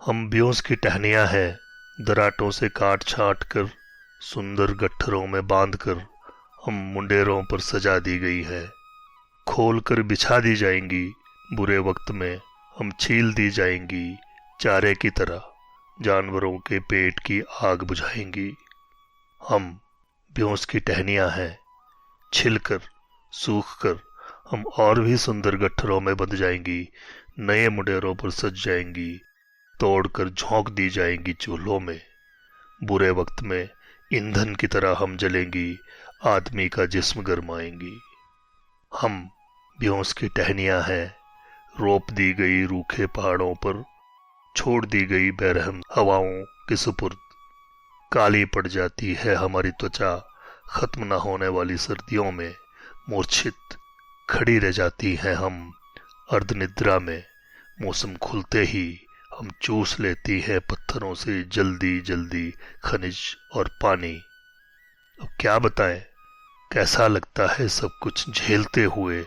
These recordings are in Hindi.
हम ब्योंस की टहनियाँ हैं, दराटों से काट छाँट कर, सुंदर गट्ठरों में बांध कर हम मुंडेरों पर सजा दी गई है। खोल कर बिछा दी जाएंगी, बुरे वक्त में हम छील दी जाएंगी, चारे की तरह जानवरों के पेट की आग बुझाएंगी। हम ब्योंस की टहनियाँ हैं, छिलकर सूख कर हम और भी सुंदर गट्ठरों में बंध जाएंगी, नए मुंडेरों पर सज जाएंगी, तोड़कर झोंक दी जाएंगी चूल्हों में। बुरे वक्त में ईंधन की तरह हम जलेंगी, आदमी का जिस्म गरमाएंगी। हम ब्योंस की टहनियाँ हैं, रोप दी गई रूखे पहाड़ों पर, छोड़ दी गई बेरहम हवाओं के सुपुर्द। काली पड़ जाती है हमारी त्वचा, खत्म न होने वाली सर्दियों में मूर्छित खड़ी रह जाती हैं हम। अर्धनिद्रा में मौसम खुलते ही हम चूस लेती हैं पत्थरों से जल्दी जल्दी खनिज और पानी। अब क्या बताएं, कैसा लगता है सब कुछ झेलते हुए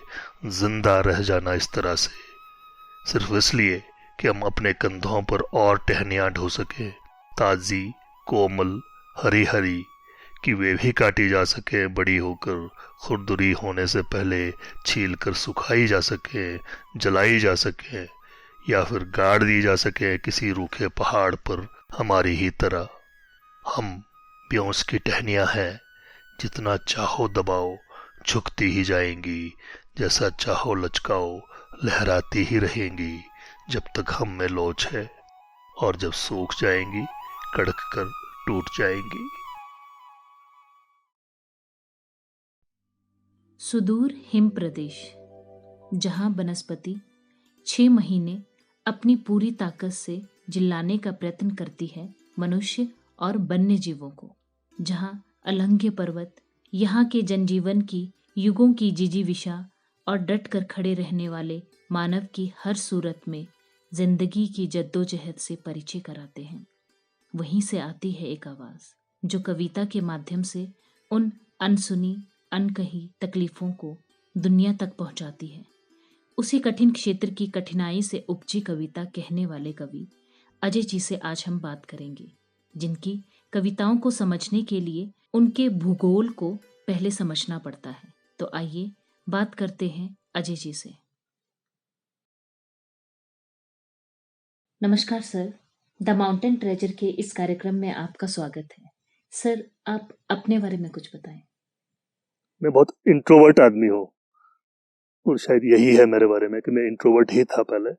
जिंदा रह जाना इस तरह से, सिर्फ इसलिए कि हम अपने कंधों पर और टहनियां ढो सके, ताजी, कोमल, हरी हरी, कि वे भी काटी जा सके, बड़ी होकर खुरदुरी होने से पहले छील कर सुखाई जा सके, जलाई जा सके, या फिर गाड़ दी जा सके किसी रूखे पहाड़ पर हमारी ही तरह। हम ब्योंस की टहनियां हैं, जितना चाहो दबाओ झुकती ही जाएंगी, जैसा चाहो लचकाओ लहराती ही रहेंगी, जब तक हम में लोच है, और जब सूख जाएंगी कड़क कर टूट जाएंगी। सुदूर हिम प्रदेश, जहां वनस्पति 6 महीने अपनी पूरी ताकत से जिलाने का प्रयत्न करती है मनुष्य और वन्य जीवों को, जहां अलंघ्य पर्वत यहाँ के जनजीवन की युगों की जिजीविषा और डट कर खड़े रहने वाले मानव की हर सूरत में जिंदगी की जद्दोजहद से परिचय कराते हैं। वहीं से आती है एक आवाज जो कविता के माध्यम से उन अनसुनी अनकही तकलीफों को दुनिया तक पहुंचाती है। उसी कठिन क्षेत्र की कठिनाई से उपजी कविता कहने वाले कवि अजय जी से आज हम बात करेंगे, जिनकी कविताओं को समझने के लिए उनके भूगोल को पहले समझना पड़ता है। तो आइए बात करते हैं अजय जी से। नमस्कार सर, द माउंटेन ट्रेजर के इस कार्यक्रम में आपका स्वागत है। सर, आप अपने बारे में कुछ बताएं। मैं बहुत इंट्रोवर्ट आदमी हूँ, और शायद यही है मेरे बारे में कि मैं इंट्रोवर्ट ही था पहले,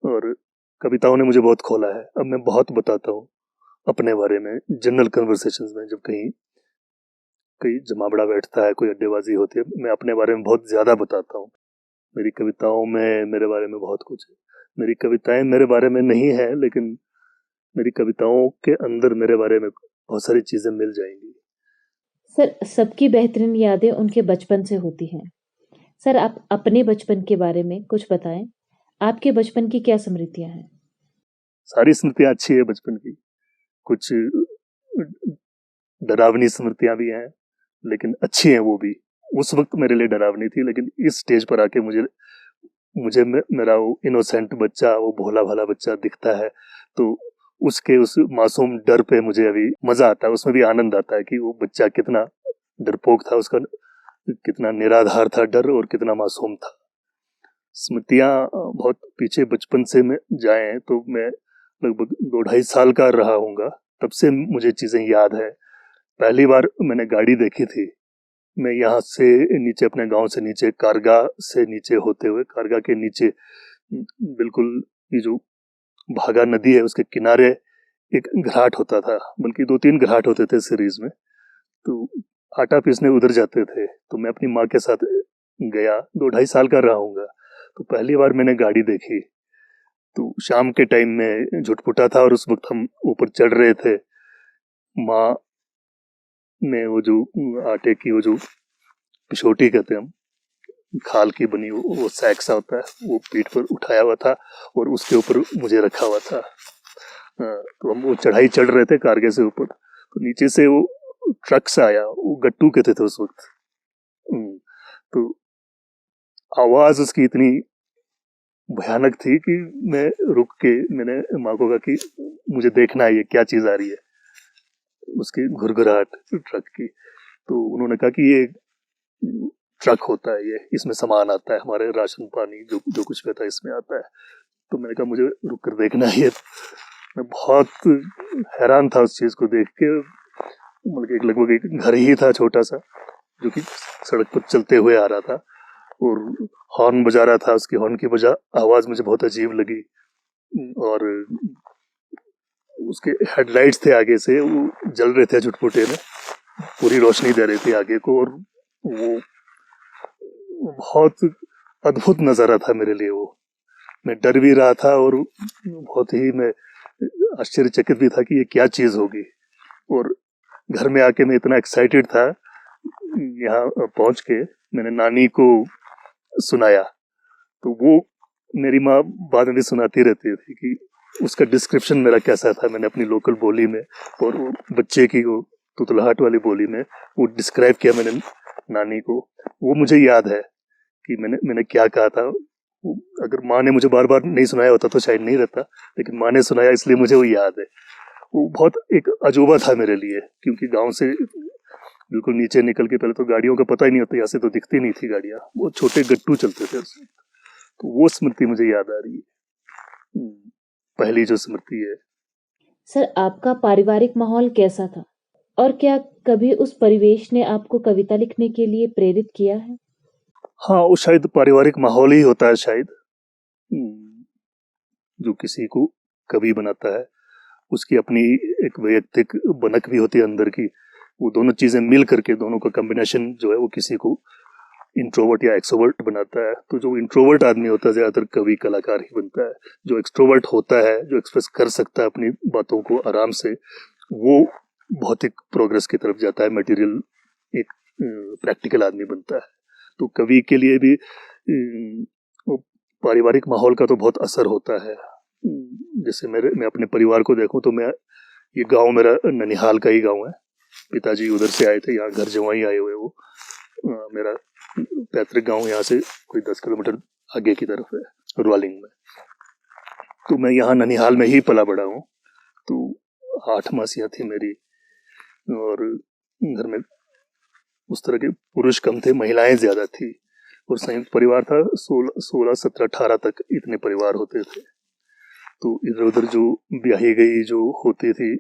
और कविताओं ने मुझे बहुत खोला है। अब मैं बहुत बताता हूँ अपने बारे में जनरल कन्वर्सेशंस में, जब कहीं कोई जमावड़ा बैठता है, कोई अड्डेबाजी होती है, मैं अपने बारे में बहुत ज्यादा बताता हूँ। मेरी कविताओं में मेरे बारे में बहुत कुछ है। मेरी कविताएं मेरे बारे में नहीं है, लेकिन मेरी कविताओं के अंदर मेरे बारे में बहुत सारी चीजें मिल जाएंगी। सर, सबकी बेहतरीन यादें उनके बचपन से होती हैं। सर, आप अपने बचपन के बारे में कुछ बताएं। आपके बचपन की क्या स्मृतियां हैं? सारी स्मृतियां अच्छी है बचपन की, कुछ डरावनी स्मृतियां भी हैं, लेकिन अच्छी हैं वो भी। उस वक्त मेरे लिए डरावनी थी, लेकिन इस स्टेज पर आके मुझे मुझे मेरा वो इनोसेंट बच्चा, वो भोला भाला बच्चा दिखता है, तो उसके उस मासूम डर पे मुझे अभी मजा आता है, उसमें भी आनंद आता है कि वो बच्चा कितना डरपोक था, उसका कितना निराधार था डर, और कितना मासूम था। स्मृतियां बहुत पीछे बचपन से में जाएं तो मैं लगभग 2 ढाई साल का रहा हूँगा, तब से मुझे चीजें याद है। पहली बार मैंने गाड़ी देखी थी, मैं यहाँ से नीचे, अपने गांव से नीचे, कारगा से नीचे होते हुए, कारगा के नीचे बिल्कुल ये जो भागा नदी है उसके किनारे एक घाट होता था, बल्कि 2 3 घाट होते थे सीरीज में, तो आटा पीसने उधर जाते थे, तो मैं अपनी माँ के साथ गया, 2 ढाई साल का रहा हूँगा। तो पहली बार मैंने गाड़ी देखी, तो शाम के टाइम में झुटपुटा था, और उस वक्त हम ऊपर चढ़ रहे थे। माँ ने वो जो आटे की वो जो पिछोटी कहते हैं हम, खाल की बनी वो सैक सा होता है, वो पीठ पर उठाया हुआ था, और उसके ऊपर मुझे रखा हुआ था। तो हम वो चढ़ाई चढ़ रहे थे कारगे से ऊपर, तो नीचे से वो ट्रक से आया, वो गट्टू कहते थे उस वक्त। तो आवाज उसकी इतनी भयानक थी कि मैं रुक के मैंने माँ को कहा कि मुझे देखना है ये क्या चीज़ आ रही है, उसकी घुरघुराहट ट्रक की। तो उन्होंने कहा कि ये ट्रक होता है, ये इसमें सामान आता है, हमारे राशन पानी जो जो कुछ भी था इसमें आता है। तो मैंने कहा मुझे रुक कर देखना है ये। मैं बहुत हैरान था उस चीज़ को देख के। मतलब एक लगभग एक घर ही था छोटा सा, जो कि सड़क पर चलते हुए आ रहा था और हॉर्न बजा रहा था। उसकी हॉर्न की आवाज़ मुझे बहुत अजीब लगी और उसके हेडलाइट्स थे आगे से, वो जल रहे थे झुटपुटे में, पूरी रोशनी दे रही थी आगे को, और वो बहुत अद्भुत नज़ारा था मेरे लिए वो। मैं डर भी रहा था और बहुत ही मैं आश्चर्यचकित भी था कि ये क्या चीज़ होगी। और घर में आके मैं इतना एक्साइटेड था, यहाँ पहुँच के मैंने नानी को सुनाया, तो वो मेरी माँ बाद में भी सुनाती रहती थी कि उसका डिस्क्रिप्शन मेरा कैसा था। मैंने अपनी लोकल बोली में और वो बच्चे की वो तुतलाहट वाली बोली में वो डिस्क्राइब किया मैंने नानी को। वो मुझे याद है कि मैंने क्या कहा था। अगर माँ ने मुझे बार बार नहीं सुनाया होता तो शायद नहीं रहता, लेकिन माँ ने सुनाया इसलिए मुझे वो याद है। वो बहुत एक अजूबा था मेरे लिए, क्योंकि गांव से बिल्कुल नीचे निकल के, पहले तो गाड़ियों का पता ही नहीं होता, यहाँ से तो दिखती नहीं थी गाड़ियाँ, वो छोटे गट्टू चलते थे उसमें। तो वो स्मृति मुझे याद आ रही है, पहली जो स्मृति है। सर, आपका पारिवारिक माहौल कैसा था और क्या कभी उस परिवेश ने आपको कविता लिखने के लिए प्रेरित किया है? हाँ, वो शायद पारिवारिक माहौल ही होता है शायद, जो किसी को कवि बनाता है। उसकी अपनी एक वैयक्तिक बनक भी होती है अंदर की। वो दोनों चीजें मिल करके, दोनों का कॉम्बिनेशन जो है वो किसी को इंट्रोवर्ट या एक्सोवर्ट बनाता है। तो जो इंट्रोवर्ट आदमी होता है ज्यादातर कवि कलाकार ही बनता है। जो एक्सट्रोवर्ट होता है, जो एक्सप्रेस कर सकता है अपनी बातों को आराम से, वो भौतिक प्रोग्रेस की तरफ जाता है, मटेरियल एक प्रैक्टिकल आदमी बनता है। तो कवि के लिए भी पारिवारिक माहौल का तो बहुत असर होता है। जैसे मैं अपने परिवार को देखूं तो मैं, ये गांव मेरा ननिहाल का ही गांव है। पिताजी उधर से आए थे, यहाँ घर जवाई आए हुए वो। मेरा पैतृक गांव यहाँ से कोई 10 किलोमीटर आगे की तरफ है, रुआलिंग में। तो मैं यहाँ ननिहाल में ही पला बड़ा हूँ। तो 8 मासियाँ थी मेरी, और घर में उस तरह के पुरुष कम थे, महिलाएं ज्यादा थी, और संयुक्त परिवार था। 16, 17, 18 तक इतने परिवार होते थे। तो इधर उधर जो ब्याही गई जो होती थी,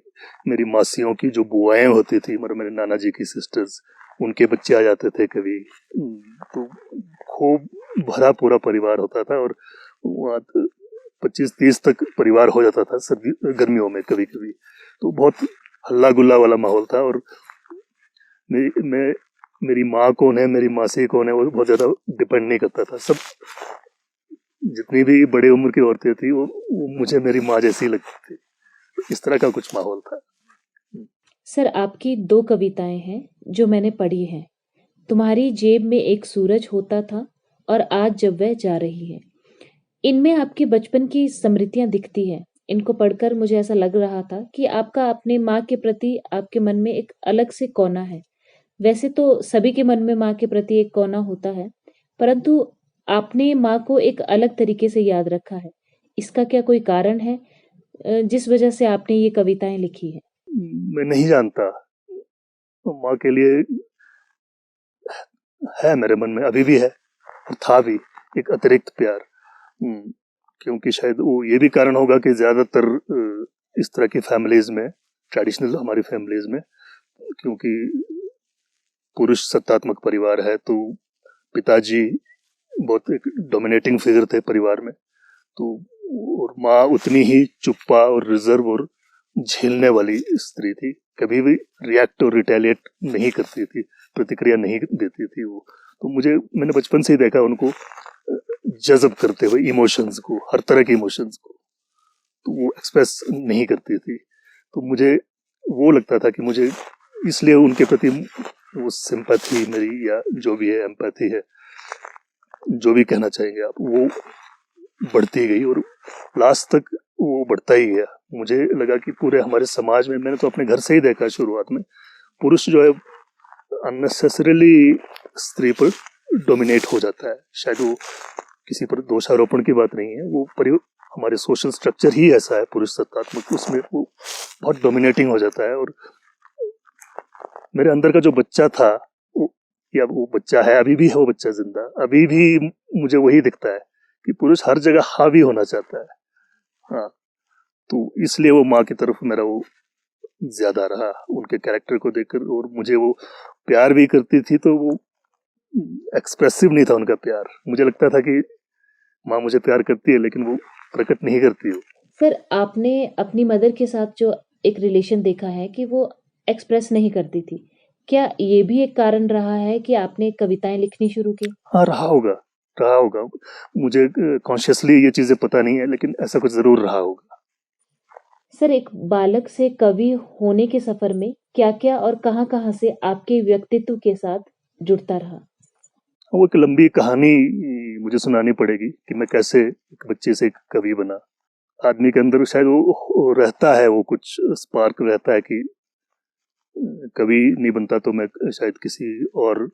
मेरी मासियों की जो बुआएं होती थी, मतलब मेरे नाना जी की सिस्टर्स, उनके बच्चे आ जाते थे कभी। तो खूब भरा पूरा परिवार होता था, और वहाँ 25-30 तक परिवार हो जाता था सर्दी गर्मियों में कभी कभी। तो बहुत हल्ला गुल्ला वाला माहौल था। और मेरी माँ कौन है, मेरी मासी कौन है, वो बहुत ज्यादा डिपेंड नहीं करता था। सब जितनी भी बड़े उम्र की औरतें थी वो मुझे मेरी माँ जैसी लगती थी। इस तरह का कुछ माहौल था। सर, आपकी 2 कविताएं हैं जो मैंने पढ़ी हैं। तुम्हारी जेब में एक सूरज होता था और आज जब वह जा रही है। इनमें आपके बचपन की स्मृतियां दिखती हैं। इनको पढ़कर मुझे ऐसा लग रहा था कि आपका अपने माँ के प्रति आपके मन में एक अलग से कोना है। वैसे तो सभी के मन में माँ के प्रति एक कोना होता है, परंतु आपने माँ को एक अलग तरीके से याद रखा है। इसका क्या कोई कारण है जिस वजह से आपने ये कविताएं लिखी है? मैं नहीं जानता। माँ के लिए है मेरे मन में, अभी भी है और था भी, एक अतिरिक्त प्यार। क्योंकि शायद वो ये भी कारण होगा कि ज्यादातर इस तरह की फैमिलीज में, ट्रेडिशनल हमारी फैमिलीज में, क्योंकि पुरुष सत्तात्मक परिवार है, तो पिताजी बहुत एक डोमिनेटिंग फिगर थे परिवार में। तो और माँ उतनी ही चुप्पा और रिजर्व और झेलने वाली स्त्री थी। कभी भी रिएक्ट और रिटेलिएट नहीं करती थी, प्रतिक्रिया नहीं देती थी वो। तो मैंने बचपन से ही देखा उनको जज़ब करते हुए इमोशंस को, हर तरह के इमोशंस को, तो वो एक्सप्रेस नहीं करती थी। तो मुझे वो लगता था कि मुझे इसलिए उनके प्रति वो सिंपैथी मेरी, या जो भी है एम्पैथी है, जो भी कहना चाहेंगे आप, वो बढ़ती गई और लास्ट तक वो बढ़ता ही गया। मुझे लगा कि पूरे हमारे समाज में, मैंने तो अपने घर से ही देखा शुरुआत में, पुरुष जो है अननेसेसरीली स्त्री पर डोमिनेट हो जाता है। शायद वो किसी पर दोषारोपण की बात नहीं है, वो हमारे सोशल स्ट्रक्चर ही ऐसा है पुरुष सत्तात्मक, उसमें वो बहुत डोमिनेटिंग हो जाता है। और मेरे अंदर का जो बच्चा था या वो बच्चा है, अभी भी है वो बच्चा जिंदा, अभी भी मुझे वही दिखता है कि पुरुष हर जगह हावी होना चाहता है। हाँ, तो इसलिए वो माँ की तरफ मेरा वो ज्यादा रहा उनके कैरेक्टर को देखकर। और मुझे वो प्यार भी करती थी तो वो एक्सप्रेसिव नहीं था उनका प्यार। मुझे लगता था कि माँ मुझे प्यार करती है लेकिन वो प्रकट नहीं करती हो। सर, आपने अपनी मदर के साथ जो एक रिलेशन देखा है कि वो एक्सप्रेस नहीं करती थी, क्या ये भी एक कारण रहा है कि आपने कविताएं लिखनी शुरू की? हाँ, रहा होगा। मुझे कॉन्शियसली ये चीजें पता नहीं है, लेकिन ऐसा कुछ जरूर रहा होगा। सर, एक बालक से कवि होने के सफर में क्या-क्या और कहां-कहां से आपके व्यक्तित्व के साथ जुड़ता रहा? वो एक लंबी कहानी मुझे सुनानी पड़ेगी कि मैं कैसे एक बच्चे से एक कवि बना। आदमी के अंदर शायद वो रहता है, वो कुछ स्पार्क रहता है कि कवि नहीं बनता तो मैं शायद किसी और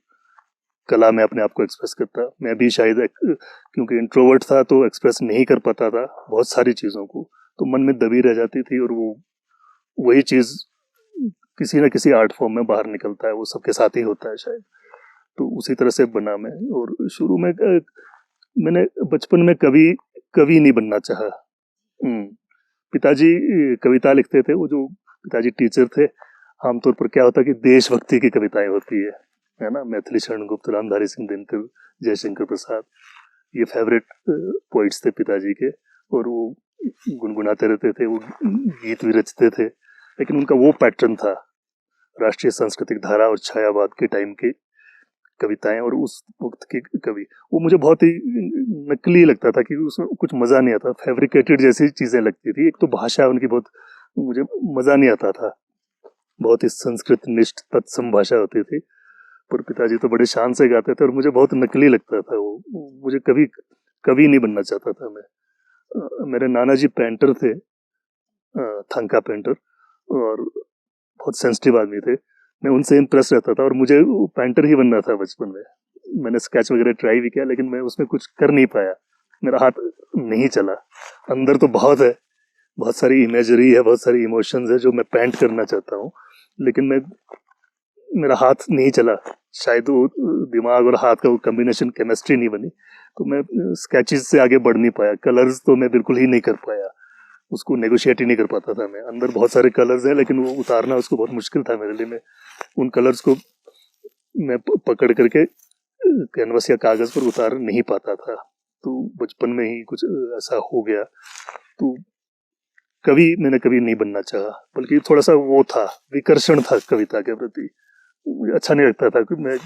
कला में अपने आप को एक्सप्रेस करता। मैं भी शायद क्योंकि इंट्रोवर्ट था तो एक्सप्रेस नहीं कर पाता था बहुत सारी चीज़ों को, तो मन में दबी रह जाती थी। और वो वही चीज़ किसी ना किसी आर्ट फॉर्म में बाहर निकलता है, वो सबके साथ ही होता है शायद। तो उसी तरह से बना मैं। और शुरू में मैंने बचपन में कभी कवि नहीं बनना चाहा। पिताजी कविता लिखते थे, वो जो पिताजी टीचर थे। आमतौर पर क्या होता है कि देशभक्ति की कविताएं होती है ना। मैथिली शरण गुप्त, रामधारी सिंह दिनकर, जयशंकर प्रसाद, ये फेवरेट पोइट्स थे पिताजी के। और वो गुनगुनाते रहते थे, वो गीत भी रचते थे। लेकिन उनका वो पैटर्न था, राष्ट्रीय सांस्कृतिक धारा और छायावाद के टाइम की कविताएं और उस वक्त की कवि, वो मुझे बहुत ही नकली लगता था कि उसमें कुछ मजा नहीं आता, फैब्रिकेटेड जैसी चीजें लगती थी। एक तो भाषा उनकी बहुत, मुझे मजा नहीं आता था। बहुत ही संस्कृत निष्ठ तत्सम भाषा होती थी, पर पिताजी तो बड़े शान से गाते थे और मुझे बहुत नकली लगता था वो। मुझे कभी कवि नहीं बनना चाहता था मैं। मेरे नाना जी पेंटर थे, थंका पेंटर, और बहुत सेंसिटिव आदमी थे। मैं उनसे इम्प्रेस रहता था और मुझे पेंटर ही बनना था बचपन में। मैंने स्केच वगैरह ट्राई भी किया लेकिन मैं उसमें कुछ कर नहीं पाया, मेरा हाथ नहीं चला। अंदर तो बहुत है, बहुत सारी इमेजरी है, बहुत सारी इमोशंस है जो मैं पेंट करना चाहता हूँ, लेकिन मेरा हाथ नहीं चला। शायद वो दिमाग और हाथ का वो कॉम्बिनेशन, केमिस्ट्री नहीं बनी, तो मैं स्केचेस से आगे बढ़ नहीं पाया। कलर्स तो मैं बिल्कुल ही नहीं कर पाया, उसको नेगोशिएट ही नहीं कर पाता था मैं। अंदर बहुत सारे कलर्स हैं लेकिन वो उतारना उसको बहुत मुश्किल था मेरे लिए। मैं उन कलर्स को मैं पकड़ करके कैनवस या कागज पर उतार नहीं पाता था। तो बचपन में ही कुछ ऐसा हो गया। तो कवि मैंने कभी नहीं बनना चाहा, बल्कि थोड़ा सा वो था, विकर्षण था कविता के प्रति। मुझे अच्छा नहीं लगता था कि मैं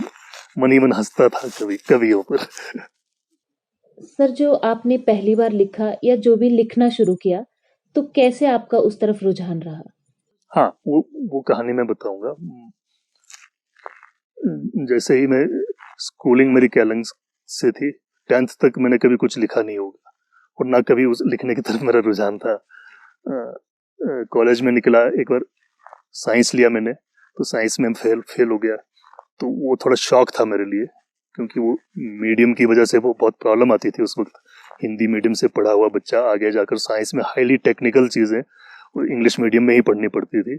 मन ही मन हंसता था कवियों पर। सर, जो आपने पहली बार लिखा या जो भी लिखना शुरू किया, तो कैसे आपका उस तरफ रुझान रहा? हाँ, वो कहानी मैं बताऊंगा। जैसे ही मैं, स्कूलिंग मेरी कैलंग से थी, 10th तक मैंने कभी कुछ लिखा नहीं होगा और ना कभी उस लिखने की तरफ मेरा रुझान था। कॉलेज में निकला, एक बार साइंस लिया मैंने, तो साइंस में फेल हो गया। तो वो थोड़ा शॉक था मेरे लिए, क्योंकि वो मीडियम की वजह से वो बहुत प्रॉब्लम आती थी उस वक्त। हिंदी मीडियम से पढ़ा हुआ बच्चा आगे जाकर साइंस में हाईली टेक्निकल चीज़ें इंग्लिश मीडियम में ही पढ़नी पड़ती थी।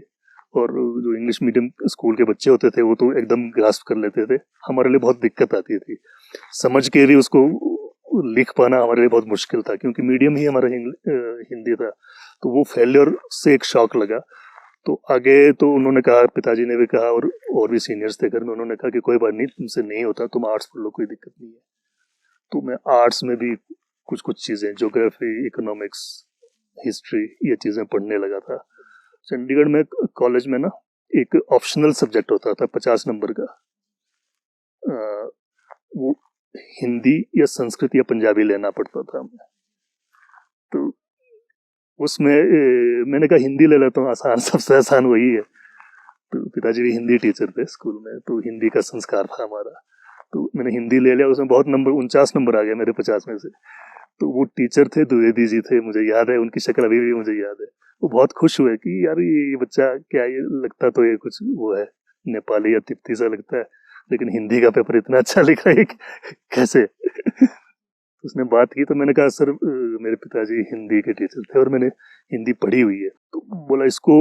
और जो इंग्लिश मीडियम स्कूल के बच्चे होते थे वो तो एकदम ग्रास्प कर लेते थे, हमारे लिए बहुत दिक्कत आती थी। समझ के भी उसको लिख पाना हमारे लिए बहुत मुश्किल था, क्योंकि मीडियम ही हमारा हिंदी था। तो वो फेलियर से एक शॉक लगा। तो आगे तो उन्होंने कहा, पिताजी ने भी कहा और भी सीनियर्स थे घर में, उन्होंने कहा कि कोई बात नहीं, तुमसे नहीं होता, तुम आर्ट्स पढ़ लो, कोई दिक्कत नहीं है। तो मैं आर्ट्स में भी कुछ कुछ चीज़ें, ज्योग्राफी, इकोनॉमिक्स, हिस्ट्री, ये चीज़ें पढ़ने लगा था। चंडीगढ़ में कॉलेज में ना एक ऑप्शनल सब्जेक्ट होता था 50 नंबर का, वो हिंदी या संस्कृत या पंजाबी लेना पड़ता था हमें। तो उसमें मैंने कहा हिंदी ले लेता हूँ, आसान, सबसे आसान वही है। तो पिताजी भी हिंदी टीचर थे स्कूल में, तो हिंदी का संस्कार था हमारा। तो मैंने हिंदी ले लिया, उसमें बहुत नंबर, 49 नंबर आ गया मेरे 50 में से। तो वो टीचर थे, द्विवेदी जी थे, मुझे याद है, उनकी शक्ल अभी भी मुझे याद है। वो बहुत खुश हुए कि यार ये बच्चा क्या, ये लगता तो ये कुछ वो है, नेपाली या तिब्बती सा लगता है, लेकिन हिंदी का पेपर इतना अच्छा लिख रहा है कि कैसे। तो उसने बात की, तो मैंने कहा सर मेरे पिताजी हिंदी के टीचर थे और मैंने हिंदी पढ़ी हुई है। तो बोला इसको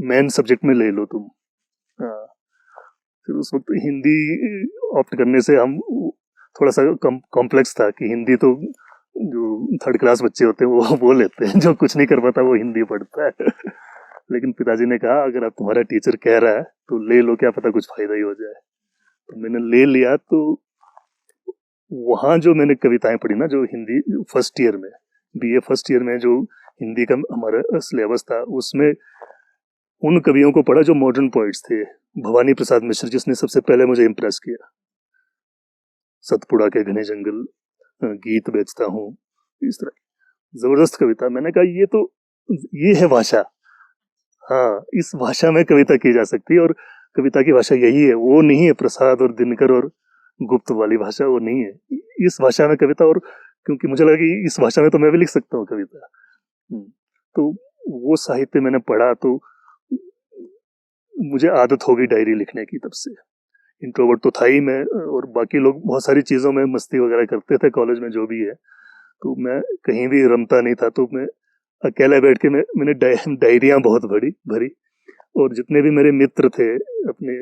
मेन सब्जेक्ट में ले लो तुम। हाँ, फिर उस वक्त हिंदी ऑप्ट करने से हम थोड़ा सा कॉम्प्लेक्स था कि हिंदी तो जो थर्ड क्लास बच्चे होते हैं वो बोल लेते हैं, जो कुछ नहीं कर पाता वो हिंदी पढ़ता है। लेकिन पिताजी ने कहा अगर आप तुम्हारा टीचर कह रहा है तो ले लो, क्या पता कुछ फायदा ही हो जाए। तो मैंने ले लिया। तो वहाँ जो मैंने कविताएं पढ़ी ना, जो हिंदी फर्स्ट ईयर में, बीए फर्स्ट ईयर में जो हिंदी का हमारा सिलेबस था, उसमें उन कवियों को पढ़ा जो मॉडर्न पोइट्स थे। भवानी प्रसाद मिश्र जिसने सबसे पहले मुझे इम्प्रेस किया, सतपुड़ा के घने जंगल, गीत बेचता हूँ, इस तरह जबरदस्त कविता। मैंने कहा ये है भाषा। हाँ, इस भाषा में कविता की जा सकती है, और कविता की भाषा यही है, वो नहीं है प्रसाद और दिनकर और गुप्त वाली भाषा, वो नहीं है। इस भाषा में कविता, और क्योंकि मुझे लगा कि इस भाषा में तो मैं भी लिख सकता हूँ कविता। तो वो साहित्य मैंने पढ़ा, तो मुझे आदत हो गई डायरी लिखने की। तब से इंट्रोवर्ट तो था ही मैं, और बाकी लोग बहुत सारी चीज़ों में मस्ती वगैरह करते थे कॉलेज में जो भी है, तो मैं कहीं भी रमता नहीं था। तो मैं अकेला बैठ के मैंने डायरियाँ बहुत भरी, और जितने भी मेरे मित्र थे, अपने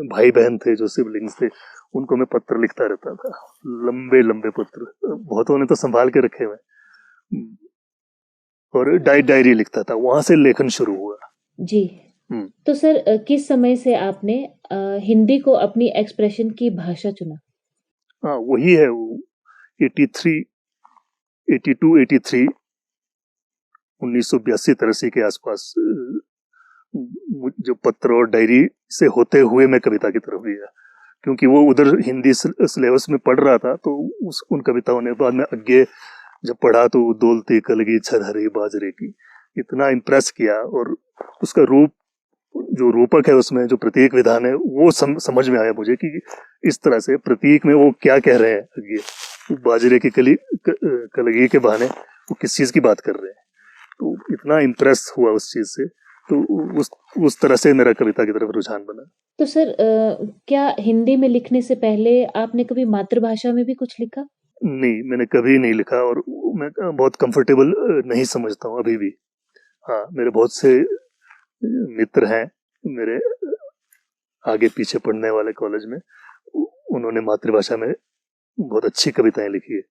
भाई बहन थे जो सिबलिंग्स थे, उनको मैं पत्र लिखता रहता था, लंबे लंबे पत्र, बहुतों ने तो संभाल के रखे हुए, और डायरी लिखता था। वहां से लेखन शुरू हुआ जी। तो सर किस समय से आपने हिंदी को अपनी एक्सप्रेशन की भाषा चुना? हाँ, वही है, वो 83 82 83 1982-83 के आसपास जो पत्र और डायरी से होते हुए मैं कविता की तरफ गया, क्योंकि वो उधर हिंदी सिलेबस में पढ़ रहा था। तो उन कविताओं ने बाद में आगे जब पढ़ा तो दौलती कलगी छरहरी बाजरे की इतना इम्प्रेस किया, और उसका रूप, जो रूपक है उसमें जो प्रतीक विधान है, वो समझ में आया मुझे कि इस तरह से प्रतीक में वो क्या कह रहे हैं। आगे बाजरे की कलगी के बहाने वो किस चीज की बात कर रहे हैं, तो इतना इम्प्रेस हुआ उस चीज से। तो उस तरह से मेरा कविता की तरफ रुझान बना। तो सर क्या हिंदी में लिखने से पहले आपने कभी मातृभाषा में भी कुछ लिखा? नहीं, मैंने कभी नहीं लिखा, और मैं बहुत कंफर्टेबल नहीं समझता हूँ अभी भी। हाँ, मेरे बहुत से मित्र हैं मेरे आगे पीछे पढ़ने वाले कॉलेज में, उन्होंने मातृभाषा में बहुत अच्छी कविताएं लिखी है,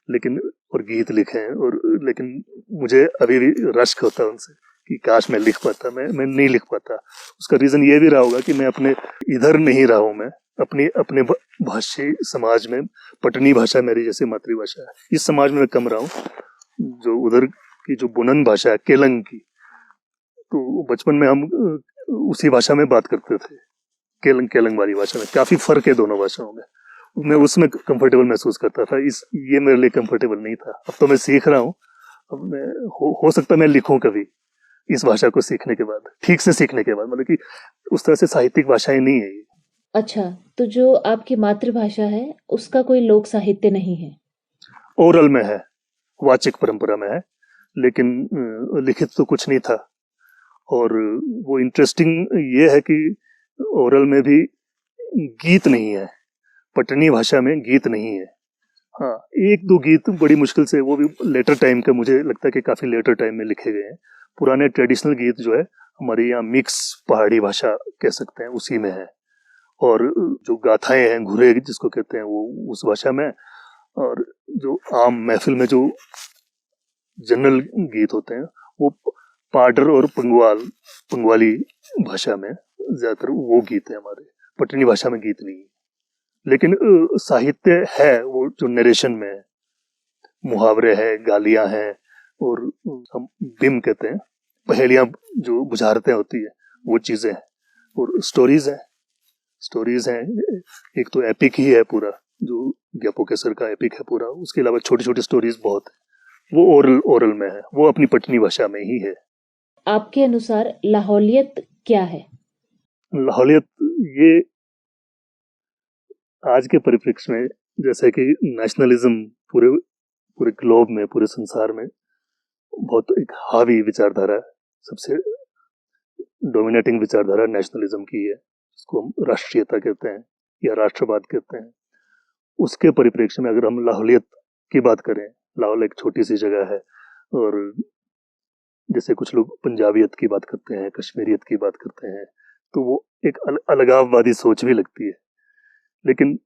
लेकिन और गीत लिखे हैं, और लेकिन मुझे अभी भी रश्क होता है उनसे कि काश मैं लिख पाता। मैं नहीं लिख पाता। उसका रीजन ये भी रहा होगा कि मैं अपने इधर नहीं रहा हूँ। मैं अपने भाषी समाज में, पटनी भाषा मेरी जैसे मातृभाषा है, इस समाज में मैं कम रहा हूँ। जो उधर की जो बुनन भाषा है केलंग की, तो बचपन में हम उसी भाषा में बात करते थे, केलंग वाली भाषा में। काफी फर्क है दोनों भाषाओं में। मैं उसमें कंफर्टेबल महसूस करता था, ये मेरे लिए कंफर्टेबल नहीं था। अब तो मैं सीख रहा हूँ। अब मैं हो सकता मैं लिखूं कभी इस भाषा को सीखने के बाद, ठीक से सीखने के बाद, मतलब कि उस तरह से साहित्यिक भाषाएं नहीं है ये। अच्छा, तो जो आपकी मातृभाषा है उसका कोई लोक साहित्य नहीं है? ओरल में है, वाचिक परंपरा में है, लेकिन लिखित तो कुछ नहीं था। और वो इंटरेस्टिंग ये है कि ओरल में भी गीत नहीं है, पटनी भाषा में गीत नहीं है। हाँ, एक दो गीत बड़ी मुश्किल से, वो भी लेटर टाइम का, मुझे लगता है कि काफी लेटर टाइम में लिखे गए हैं। पुराने ट्रेडिशनल गीत जो है हमारे यहाँ मिक्स पहाड़ी भाषा कह सकते हैं, उसी में है। और जो गाथाएं हैं, घुरे जिसको कहते हैं, वो उस भाषा में। और जो आम महफिल में जो जनरल गीत होते हैं वो पाडर और पंगवाली भाषा में ज्यादातर वो गीत है हमारे। पटनी भाषा में गीत नहीं है, लेकिन साहित्य है वो जो नरेशन में है, मुहावरे हैं, गालियां हैं, और हम बिम कहते हैं, पहेलियां जो बुझारतें होती है, वो चीजें हैं। और स्टोरीज हैं। एक तो एपिक ही है पूरा, जो ज्ञापो केसर का एपिक है पूरा। उसके अलावा छोटी छोटी स्टोरीज बहुत है, वो ओरल में है, वो अपनी पटनी भाषा में ही है। आपके अनुसार लाहौलियत क्या है? लाहौलियत ये आज के परिप्रेक्ष्य में, जैसे कि नेशनलिज्म पूरे पूरे ग्लोब में, पूरे संसार में बहुत एक हावी विचारधारा है, सबसे डोमिनेटिंग विचारधारा नेशनलिज्म की है, जिसको हम राष्ट्रीयता कहते हैं या राष्ट्रवाद कहते हैं। उसके परिप्रेक्ष्य में अगर हम लाहौलियत की बात करें, लाहौल एक छोटी सी जगह है, और जैसे कुछ लोग पंजाबियत की बात करते हैं, कश्मीरियत की बात करते हैं, तो वो एक अलगाववादी सोच भी लगती है। लेकिन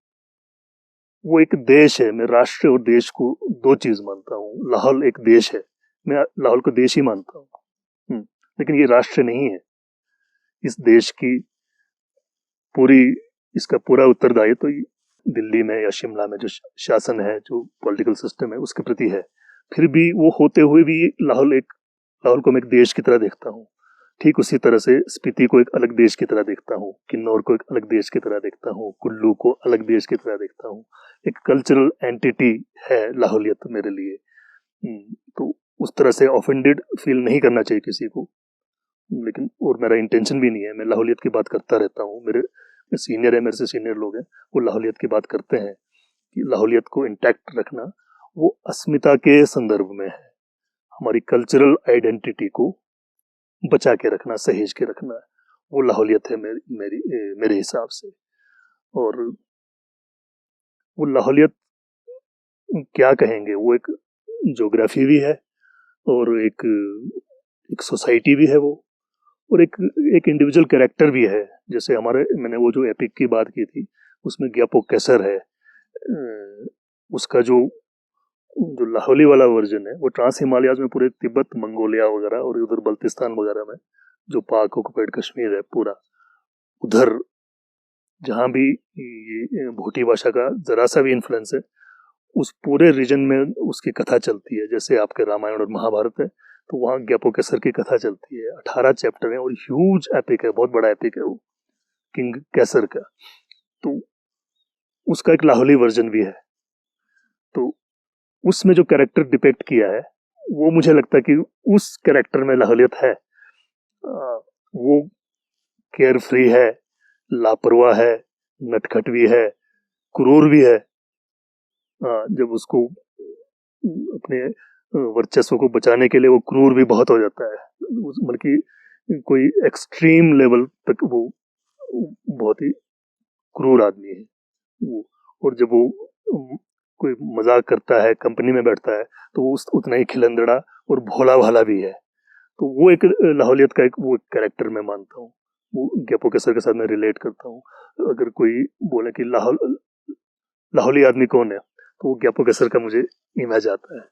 वो एक देश है। मैं राष्ट्र और देश को दो चीज मानता हूँ। लाहौल एक देश है, मैं लाहौल को देश ही मानता हूँ। लेकिन ये राष्ट्र नहीं है। इस देश की पूरी, इसका पूरा उत्तरदायित्व तो दिल्ली में या शिमला में जो शासन है, जो पॉलिटिकल सिस्टम है, उसके प्रति है। फिर भी वो होते हुए भी लाहौल को मैं एक देश की तरह देखता हूँ। ठीक उसी तरह से स्पीति को एक अलग देश की तरह देखता हूँ, किन्नौर को एक अलग देश की तरह देखता हूँ, कुल्लू को अलग देश की तरह देखता हूँ। एक कल्चरल एंटिटी है लाहौलियत मेरे लिए। तो उस तरह से ऑफेंडेड फील नहीं करना चाहिए किसी को, लेकिन और मेरा इंटेंशन भी नहीं है। मैं लाहौलियत की बात करता रहता हूँ। मेरे सीनियर है, मेरे से सीनियर लोग हैं, वो लाहौलियत की बात करते हैं कि लाहौलियत को इंटैक्ट रखना वो अस्मिता के संदर्भ में है। हमारी कल्चरल आइडेंटिटी को बचा के रखना, सहेज के रखना, वो लाहौलियत है मेरे हिसाब से। और वो लाहौलियत क्या कहेंगे, वो एक ज्योग्राफी भी है, और एक सोसाइटी भी है वो, और एक इंडिविजुअल कैरेक्टर भी है। जैसे मैंने वो जो एपिक की बात की थी, उसमें ग्यापो कैसर है। उसका जो जो लाहौली वाला वर्जन है, वो ट्रांस हिमालयाज में पूरे तिब्बत, मंगोलिया वगैरह और उधर बल्तिस्तान वगैरह में, जो पाक ऑक्युपाइड कश्मीर है पूरा, उधर जहां भी ये भोटी भाषा का जरा सा भी इन्फ्लुएंस है, उस पूरे रीजन में उसकी कथा चलती है। जैसे आपके रामायण और महाभारत है, तो वहाँ ग्यापो कैसर की कथा चलती है। 18 चैप्टर है और ह्यूज एपिक है, बहुत बड़ा एपिक है वो, किंग कैसर का। तो उसका एक लाहौली वर्जन भी है। तो उसमें जो कैरेक्टर डिपेक्ट किया है, वो मुझे लगता है कि उस कैरेक्टर में लाहौलियत है। वो केयर फ्री है, लापरवाह है, नटखट भी है, क्रूर भी है। जब उसको अपने वर्चस्व को बचाने के लिए वो क्रूर भी बहुत हो जाता है, बल्कि कोई एक्सट्रीम लेवल तक वो बहुत ही क्रूर आदमी है वो। और जब वो कोई मजाक करता है, कंपनी में बैठता है, तो वो उतना ही खिलंदड़ा और भोला भाला भी है। तो वो एक लाहौलियत का एक वो कैरेक्टर मैं मानता हूँ। वो ग्यापो कैसर के साथ मैं रिलेट करता हूँ। अगर कोई बोले कि लाहौली आदमी कौन है, तो वो ग्यापो कैसर का मुझे इमेज आता है।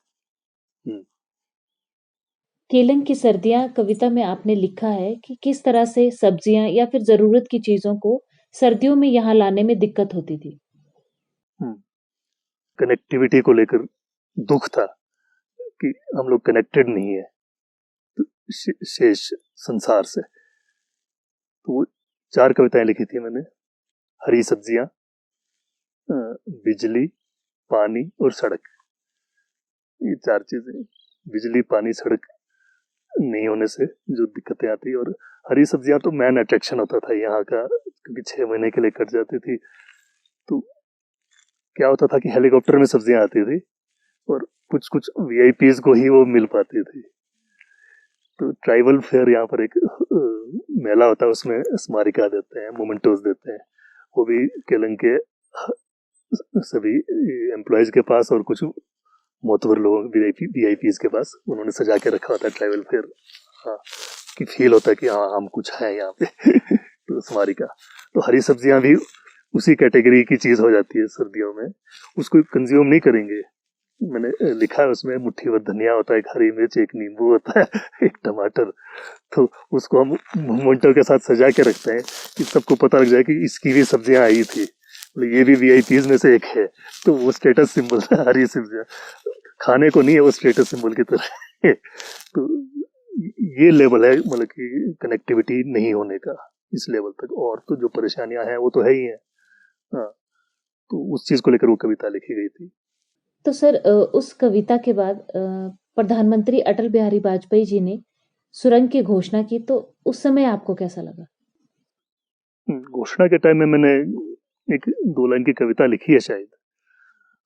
केलंग की सर्दियां कविता में आपने लिखा है कि किस तरह से सब्जियां या फिर जरूरत की चीजों को सर्दियों में यहाँ लाने में दिक्कत होती थी। कनेक्टिविटी को लेकर दुख था कि हम लोग कनेक्टेड नहीं है शेष संसार से। तो वो 4 कविताएं लिखी थी मैंने। हरी सब्जियां, बिजली, पानी और सड़क, ये 4 चीजें। बिजली, पानी, सड़क नहीं होने से जो दिक्कतें आती, और हरी सब्जियां तो मैन अट्रैक्शन होता था यहाँ का, क्योंकि 6 महीने के लिए कट जाती थी। तो क्या होता था कि हेलीकॉप्टर में सब्जियां आती थी, और कुछ कुछ वीआईपीज को ही वो मिल पाती थी। तो ट्राइबल फेयर यहाँ पर एक मेला होता है, उसमें स्मारिका देते हैं, मोमेंटोस देते हैं। वो भी केलंग के सभी एम्प्लॉयज के पास और कुछ मोतबर लोगों, वीआईपीज के पास उन्होंने सजा के रखा होता है ट्राइबल फेयर। हाँ, कि फील होता है कि हाँ हम कुछ है यहाँ पे। तो स्मारिका। तो हरी सब्जियां भी उसी कैटेगरी की चीज हो जाती है सर्दियों में। उसको कंज्यूम नहीं करेंगे। मैंने लिखा है उसमें, मुट्ठी भर धनिया होता है, एक हरी मिर्च, एक नींबू होता है, एक टमाटर। तो उसको हम मोमेंटो के साथ सजा के रखते हैं कि सबको पता लग जाए कि इसकी भी सब्जियां आई थी, ये भी वीआईपीज में से एक है। तो वो स्टेटस सिंबल है, हरी सब्जियां खाने को नहीं है, वो स्टेटस सिंबल की तरह है। तो ये लेवल है, मतलब कि कनेक्टिविटी नहीं होने का इस लेवल तक। और तो जो परेशानियां हैं वो तो है ही है। हाँ, तो उस चीज को लेकर वो कविता लिखी गई थी। तो सर उस कविता के बाद प्रधानमंत्री अटल बिहारी वाजपेयी जी ने सुरंग की घोषणा की, तो उस समय आपको कैसा लगा? घोषणा के टाइम में मैंने एक 2 लाइन की कविता लिखी है शायद।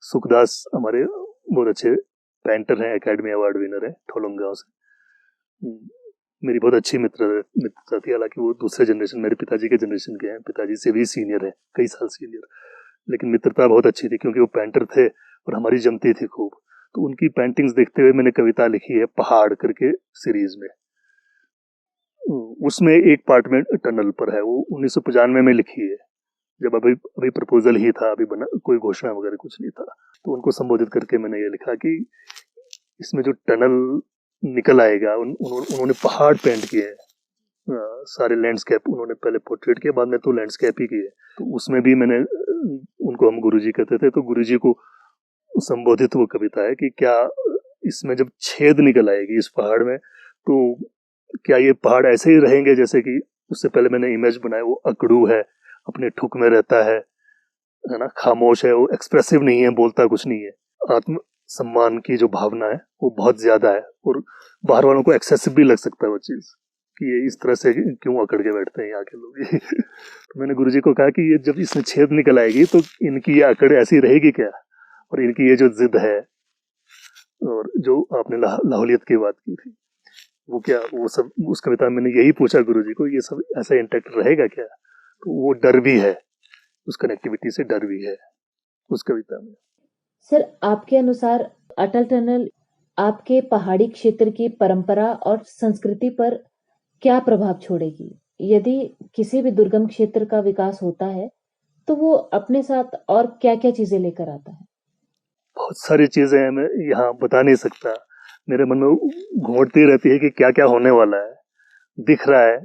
सुखदास हमारे बहुत अच्छे पेंटर हैं, एकेडमी अवार्ड विनर है, ठोलुंग गांव से। मेरी बहुत अच्छी मित्रता थी। हालांकि वो दूसरे जनरेशन, मेरे पिताजी के जनरेशन के हैं, पिताजी से भी सीनियर है, कई साल सीनियर। लेकिन मित्रता बहुत अच्छी थी क्योंकि वो पेंटर थे और हमारी जमती थी खूब। तो उनकी पेंटिंग्स देखते हुए मैंने कविता लिखी है पहाड़ करके सीरीज में। उसमें एक पार्ट में टनल पर है, वो 1995 में लिखी है, जब अभी अभी प्रपोजल ही था, अभी बना कोई घोषणा वगैरह कुछ नहीं था। तो उनको संबोधित करके मैंने ये लिखा कि इसमें जो टनल निकल आएगा, उन्होंने पहाड़ पेंट किए हैं, सारे लैंडस्केप उन्होंने पहले पोर्ट्रेट किया, बाद में तो लैंडस्केप ही किए। तो उसमें भी मैंने उनको हम गुरुजी कहते थे, तो गुरुजी को संबोधित वो कविता है कि क्या इसमें जब छेद निकल आएगी इस पहाड़ में, तो क्या ये पहाड़ ऐसे ही रहेंगे जैसे कि उससे पहले मैंने इमेज बनाया, वो अकड़ू है, अपने ठुक में रहता है ना, खामोश है, वो एक्सप्रेसिव नहीं है, बोलता कुछ नहीं है। आत्म सम्मान की जो भावना है वो बहुत ज्यादा है और बाहर वालों को एक्सेसिव भी लग सकता है वो चीज कि ये इस तरह से क्यों अकड़ के बैठते हैं यहाँ के लोग। तो मैंने गुरुजी को कहा कि ये जब इसमें छेद निकल आएगी तो इनकी ये अकड़ ऐसी रहेगी क्या, और इनकी ये जो जिद है और जो आपने लाहौलियत की बात की थी वो क्या, वो सब उस कविता में मैंने यही पूछा गुरुजी को, ये सब ऐसा इंटैक्ट रहेगा क्या। तो वो डर भी है, उस कनेक्टिविटी से डर भी है उस कविता में। सर, आपके अनुसार अटल टनल आपके पहाड़ी क्षेत्र की परंपरा और संस्कृति पर क्या प्रभाव छोड़ेगी? यदि किसी भी दुर्गम क्षेत्र का विकास होता है तो वो अपने साथ और क्या-क्या चीजें लेकर आता है? बहुत सारी चीजें हैं, मैं यहाँ बता नहीं सकता, मेरे मन में घूमती रहती है कि क्या क्या होने वाला है, दिख रहा है,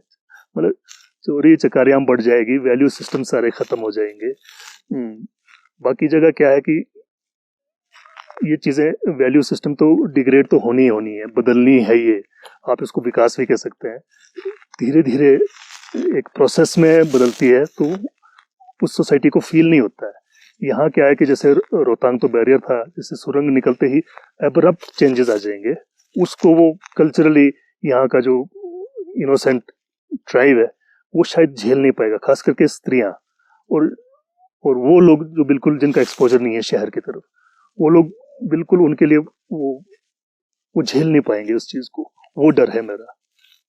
मतलब चोरी चकारियां बढ़ जाएगी, वैल्यू सिस्टम सारे खत्म हो जाएंगे। बाकी जगह क्या है कि ये चीजें, वैल्यू सिस्टम तो डिग्रेड तो होनी है, बदलनी है, ये आप इसको विकास भी कह सकते हैं, धीरे धीरे एक प्रोसेस में बदलती है, तो उस सोसाइटी को फील नहीं होता है। यहाँ क्या है कि जैसे रोहतांग तो बैरियर था, जैसे सुरंग निकलते ही एब्रप्ट चेंजेस आ जाएंगे, उसको वो कल्चरली यहाँ का जो इनोसेंट ट्राइब है वो शायद झेल नहीं पाएगा, खास करके स्त्रियां और वो लोग जो बिल्कुल जिनका एक्सपोजर नहीं है शहर की तरफ, वो लोग बिल्कुल उनके लिए वो झेल नहीं पाएंगे उस चीज को, वो डर है मेरा।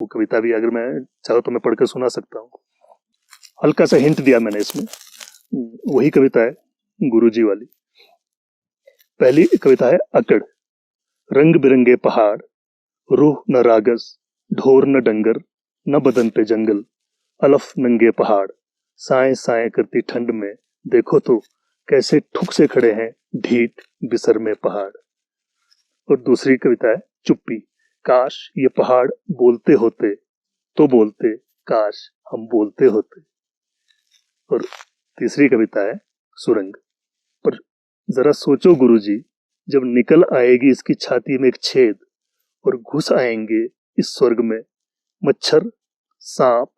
वो कविता भी अगर मैं चाहो तो मैं पढ़कर सुना सकता हूँ, हल्का सा हिंट दिया मैंने इसमें। वही कविता है गुरुजी वाली। पहली कविता है अकड़। रंग बिरंगे पहाड़, रूह न रागस, ढोर न डंगर, न बदन पे जंगल, अलफ नंगे पहाड़, साए साए करती ठंड में, देखो तो कैसे ठुक से खड़े हैं ढीठ बिसर में पहाड़। और दूसरी कविता है चुप्पी। काश ये पहाड़ बोलते होते तो बोलते, काश हम बोलते होते। और तीसरी कविता है सुरंग। पर जरा सोचो गुरुजी, जब निकल आएगी इसकी छाती में एक छेद और घुस आएंगे इस स्वर्ग में मच्छर, सांप,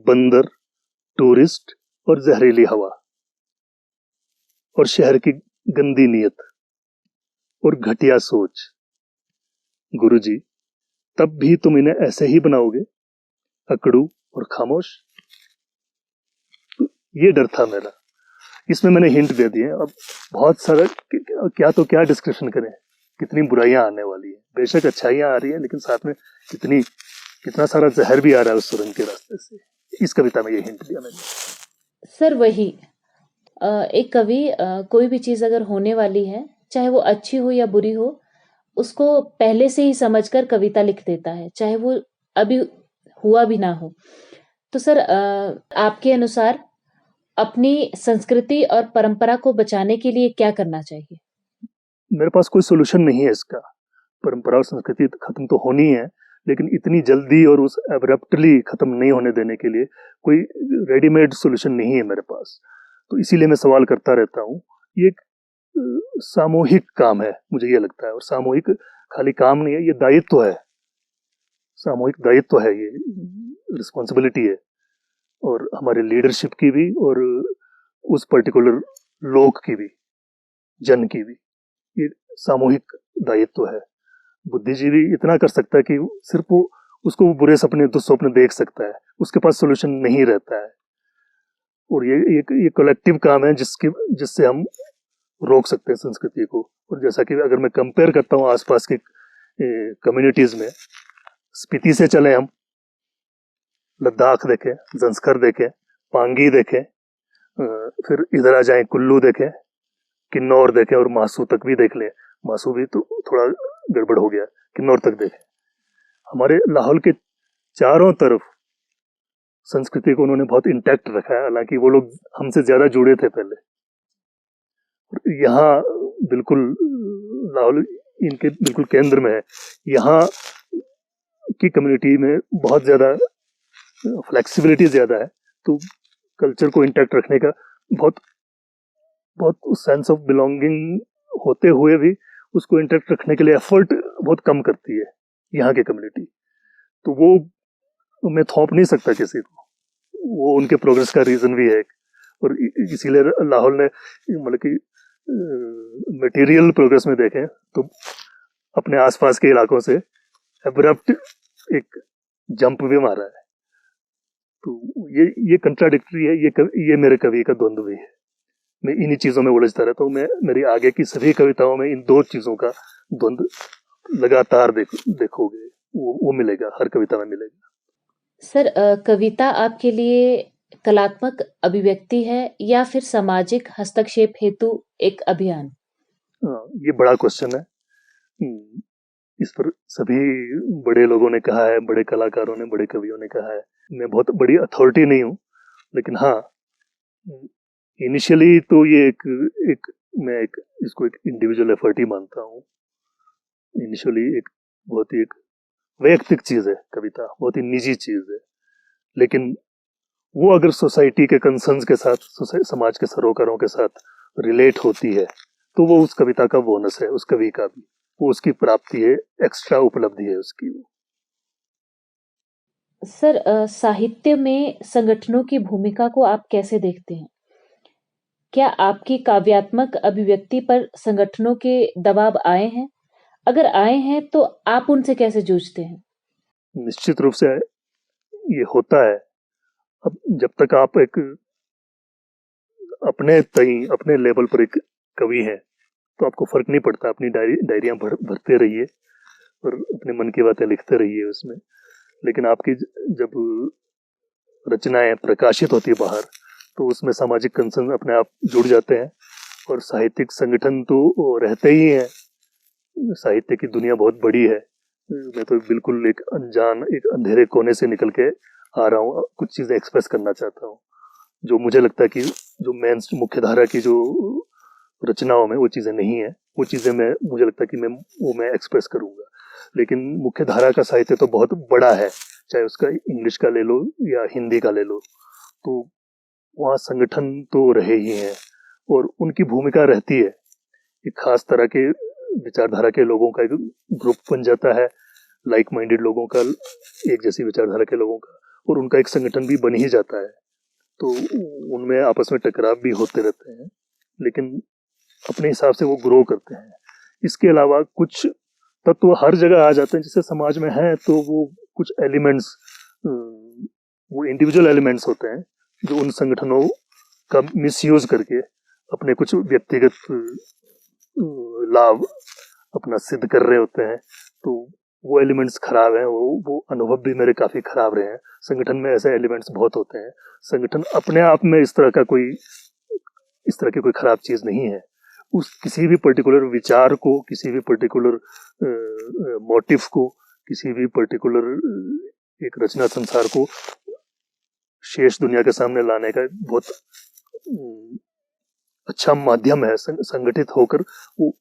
बंदर, टूरिस्ट और जहरीली हवा और शहर की गंदी नीयत और घटिया सोच, गुरुजी तब भी तुम इन्हें ऐसे ही बनाओगे, अकड़ू और खामोश। ये डर था मेरा, इसमें मैंने हिंट दे दिए। अब बहुत सारा क्या तो क्या डिस्क्रिप्शन करें, कितनी बुराइयां आने वाली है, बेशक अच्छाइयां आ रही है लेकिन साथ में कितना सारा जहर भी आ रहा है उस सुरंग के रास्ते से। इस कविता में ये हिंट दिया मैंने। सर, वही एक कवि कोई भी चीज अगर होने वाली है, चाहे वो अच्छी हो या बुरी हो, उसको पहले से ही समझकर कविता लिख देता है, चाहे वो अभी हुआ भी ना हो। तो सर, आपके अनुसार अपनी संस्कृति और परंपरा को बचाने के लिए क्या करना चाहिए? मेरे पास कोई सोल्यूशन नहीं है इसका। परंपरा और संस्कृति खत्म तो होनी है, लेकिन इतनी जल्दी और उस एब्रप्टली खत्म नहीं होने देने के लिए कोई रेडीमेड सोल्यूशन नहीं है मेरे पास। तो इसीलिए मैं सवाल करता रहता हूँ। ये एक सामूहिक काम है, मुझे ये लगता है, और सामूहिक खाली काम नहीं है, ये दायित्व है, सामूहिक दायित्व है, ये रिस्पॉन्सिबिलिटी है, और हमारे लीडरशिप की भी और उस पर्टिकुलर लोक की भी, जन की भी, ये सामूहिक दायित्व है। बुद्धिजीवी इतना कर सकता है कि सिर्फ वो उसको बुरे सपने दुस्वप्न देख सकता है, उसके पास सोल्यूशन नहीं रहता है, और ये कलेक्टिव काम है जिससे हम रोक सकते हैं संस्कृति को। और जैसा कि अगर मैं कंपेयर करता हूँ आसपास के कम्युनिटीज में, स्पीति से चले हम, लद्दाख देखें, जंस्कर देखें, पांगी देखें, फिर इधर आ जाएं, कुल्लू देखें, किन्नौर देखें और मासू तक भी देख लें। मासू भी तो थोड़ा गड़बड़ हो गया, किन्नौर तक देखें। हमारे लाहौल के चारों तरफ संस्कृति को उन्होंने बहुत इंटैक्ट रखा है, हालांकि वो लोग हमसे ज्यादा जुड़े थे पहले। यहाँ बिल्कुल लाहौल इनके बिल्कुल केंद्र में है। यहाँ की कम्युनिटी में बहुत ज्यादा फ्लेक्सिबिलिटी ज्यादा है, तो कल्चर को इंटैक्ट रखने का बहुत बहुत सेंस ऑफ बिलोंगिंग होते हुए भी उसको इंटैक्ट रखने के लिए एफर्ट बहुत कम करती है यहाँ की कम्युनिटी। तो वो मैं थोप नहीं सकता किसी को, वो उनके प्रोग्रेस का रीजन भी है। और इसीलिए लाहौल ने मतलब कि मटेरियल प्रोग्रेस में देखें तो अपने आसपास के इलाकों से एब्रप्ट एक जंप भी मारा है। तो ये कंट्राडिक्टरी है, ये मेरे कवि का द्वंद्व भी है। मैं इन्हीं चीजों में उलझता रहता हूँ। मैं मेरी आगे की सभी कविताओं में इन दो चीजों का द्वंद्व लगातार देखोगे, वो मिलेगा, हर कविता में मिलेगा। सर, कविता आपके लिए कलात्मक अभिव्यक्ति है या फिर सामाजिक हस्तक्षेप हेतु एक अभियान? ये बड़ा क्वेश्चन है। इस पर सभी बड़े लोगों ने कहा है, बड़े कलाकारों ने, बड़े कवियों ने कहा है। मैं बहुत बड़ी अथॉरिटी नहीं हूँ, लेकिन हाँ, इनिशियली तो ये मैं इसको एक इंडिविजुअल एफर्ट ही मानता हूँ। इनिशियली एक बहुत ही एक वैयक्तिक चीज है कविता, बहुत ही निजी चीज है। लेकिन वो अगर सोसाइटी के कंसर्न्स के साथ, समाज के सरोकारों के साथ रिलेट होती है, तो वो उस कविता का बोनस है, उस कवि का भी, वो उसकी प्राप्ति है, एक्स्ट्रा उपलब्धि है उसकी वो। सर, साहित्य में संगठनों की भूमिका को आप कैसे देखते हैं? क्या आपकी काव्यात्मक अभिव्यक्ति पर संगठनों के दबाव आए हैं? अगर आए हैं तो आप उनसे कैसे जूझते हैं? निश्चित रूप से ये होता है। अब जब तक आप एक अपने लेवल पर एक कवि हैं, तो आपको फर्क नहीं पड़ता, अपनी डायरियां भरते रहिए और अपने मन की बातें लिखते रहिए उसमें। लेकिन आपकी जब रचनाएं प्रकाशित होती है बाहर, तो उसमें सामाजिक कंसर्न अपने आप जुड़ जाते हैं, और साहित्यिक संगठन तो रहते ही हैं। साहित्य की दुनिया बहुत बड़ी है। मैं तो बिल्कुल एक अनजान, एक अंधेरे कोने से निकल के आ रहा हूँ, कुछ चीजें एक्सप्रेस करना चाहता हूँ जो मुझे लगता है कि जो मेन मुख्य धारा की जो रचनाओं में वो चीजें नहीं है, वो चीजें मुझे लगता है कि मैं एक्सप्रेस करूंगा। लेकिन मुख्य धारा का साहित्य तो बहुत बड़ा है, चाहे उसका इंग्लिश का ले लो या हिंदी का ले लो, तो वहाँ संगठन तो रहे ही हैं और उनकी भूमिका रहती है। एक खास तरह के विचारधारा के लोगों का एक ग्रुप बन जाता है, लाइक माइंडेड लोगों का, एक जैसी विचारधारा के लोगों का, और उनका एक संगठन भी बन ही जाता है। तो उनमें आपस में टकराव भी होते रहते हैं, लेकिन अपने हिसाब से वो ग्रो करते हैं। इसके अलावा कुछ तत्व हर जगह आ जाते हैं जैसे समाज में है, तो वो कुछ एलिमेंट्स, वो इंडिविजुअल एलिमेंट्स होते हैं जो उन संगठनों का मिसयूज करके अपने कुछ व्यक्तिगत लाभ अपना सिद्ध कर रहे होते हैं। तो वो एलिमेंट्स खराब हैं, वो अनुभव भी मेरे काफी खराब रहे हैं। संगठन में ऐसे एलिमेंट्स बहुत होते हैं। संगठन अपने आप में इस तरह की कोई खराब चीज नहीं है। उस किसी भी पर्टिकुलर विचार को, किसी भी पर्टिकुलर मोटिव को, किसी भी पर्टिकुलर एक रचना संसार को शेष दुनिया के सामने लाने का बहुत अच्छा माध्यम है संगठित होकर। वो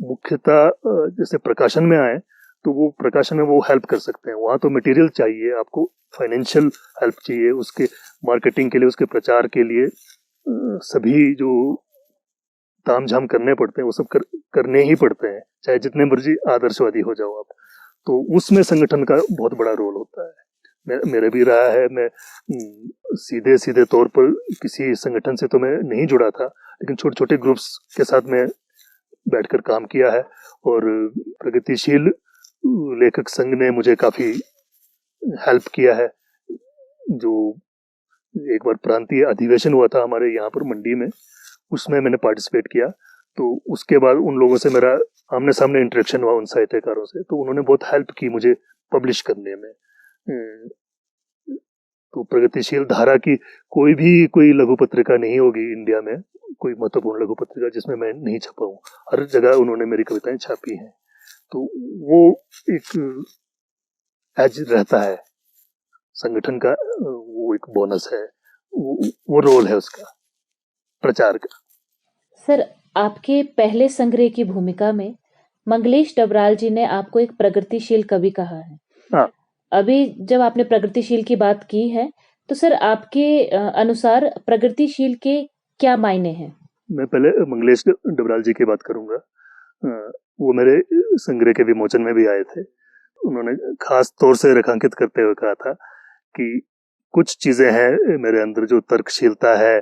मुख्यतः जैसे प्रकाशन में आए, तो वो प्रकाशन में वो हेल्प कर सकते हैं। वहां तो मटेरियल चाहिए, आपको फाइनेंशियल हेल्प चाहिए, उसके मार्केटिंग के लिए, उसके प्रचार के लिए सभी जो तामझाम करने पड़ते हैं वो सब करने ही पड़ते हैं, चाहे जितने मर्जी आदर्शवादी हो जाओ आप। तो उसमें संगठन का बहुत बड़ा रोल होता है। मेरे भी रहा है। मैं सीधे सीधे तौर पर किसी संगठन से तो मैं नहीं जुड़ा था, लेकिन छोटे छोटे ग्रुप्स के साथ में बैठकर काम किया है। और प्रगतिशील लेखक संघ ने मुझे काफी हेल्प किया है। जो एक बार प्रांतीय अधिवेशन हुआ था हमारे यहाँ पर मंडी में, उसमें मैंने पार्टिसिपेट किया। तो उसके बाद उन लोगों से मेरा आमने सामने इंटरेक्शन हुआ, उन साहित्यकारों से, तो उन्होंने बहुत हेल्प की मुझे पब्लिश करने में। तो प्रगतिशील धारा की कोई लघु पत्रिका नहीं होगी इंडिया में, कोई महत्वपूर्ण लघु पत्रिका जिसमें मैं नहीं छपा हूँ। हर जगह उन्होंने मेरी कविताएं छापी हैं। तो वो एक एज रहता है संगठन का, वो एक बोनस है, वो रोल है उसका, प्रचार का। सर, आपके पहले संग्रह की भूमिका में मंगलेश डबराल जी ने आपको एक प्रगतिशील कवि कहा है। हाँ। अभी जब आपने प्रगतिशील की बात की है, तो सर आपके अनुसार प्रगतिशील के क्या मायने हैं? मैं पहले मंगलेश डबराल जी की बात करूंगा। वो मेरे संग्रह के विमोचन में भी आए थे। उन्होंने खास तौर से रेखांकित करते हुए कहा था कि कुछ चीजें हैं मेरे अंदर जो तर्कशीलता है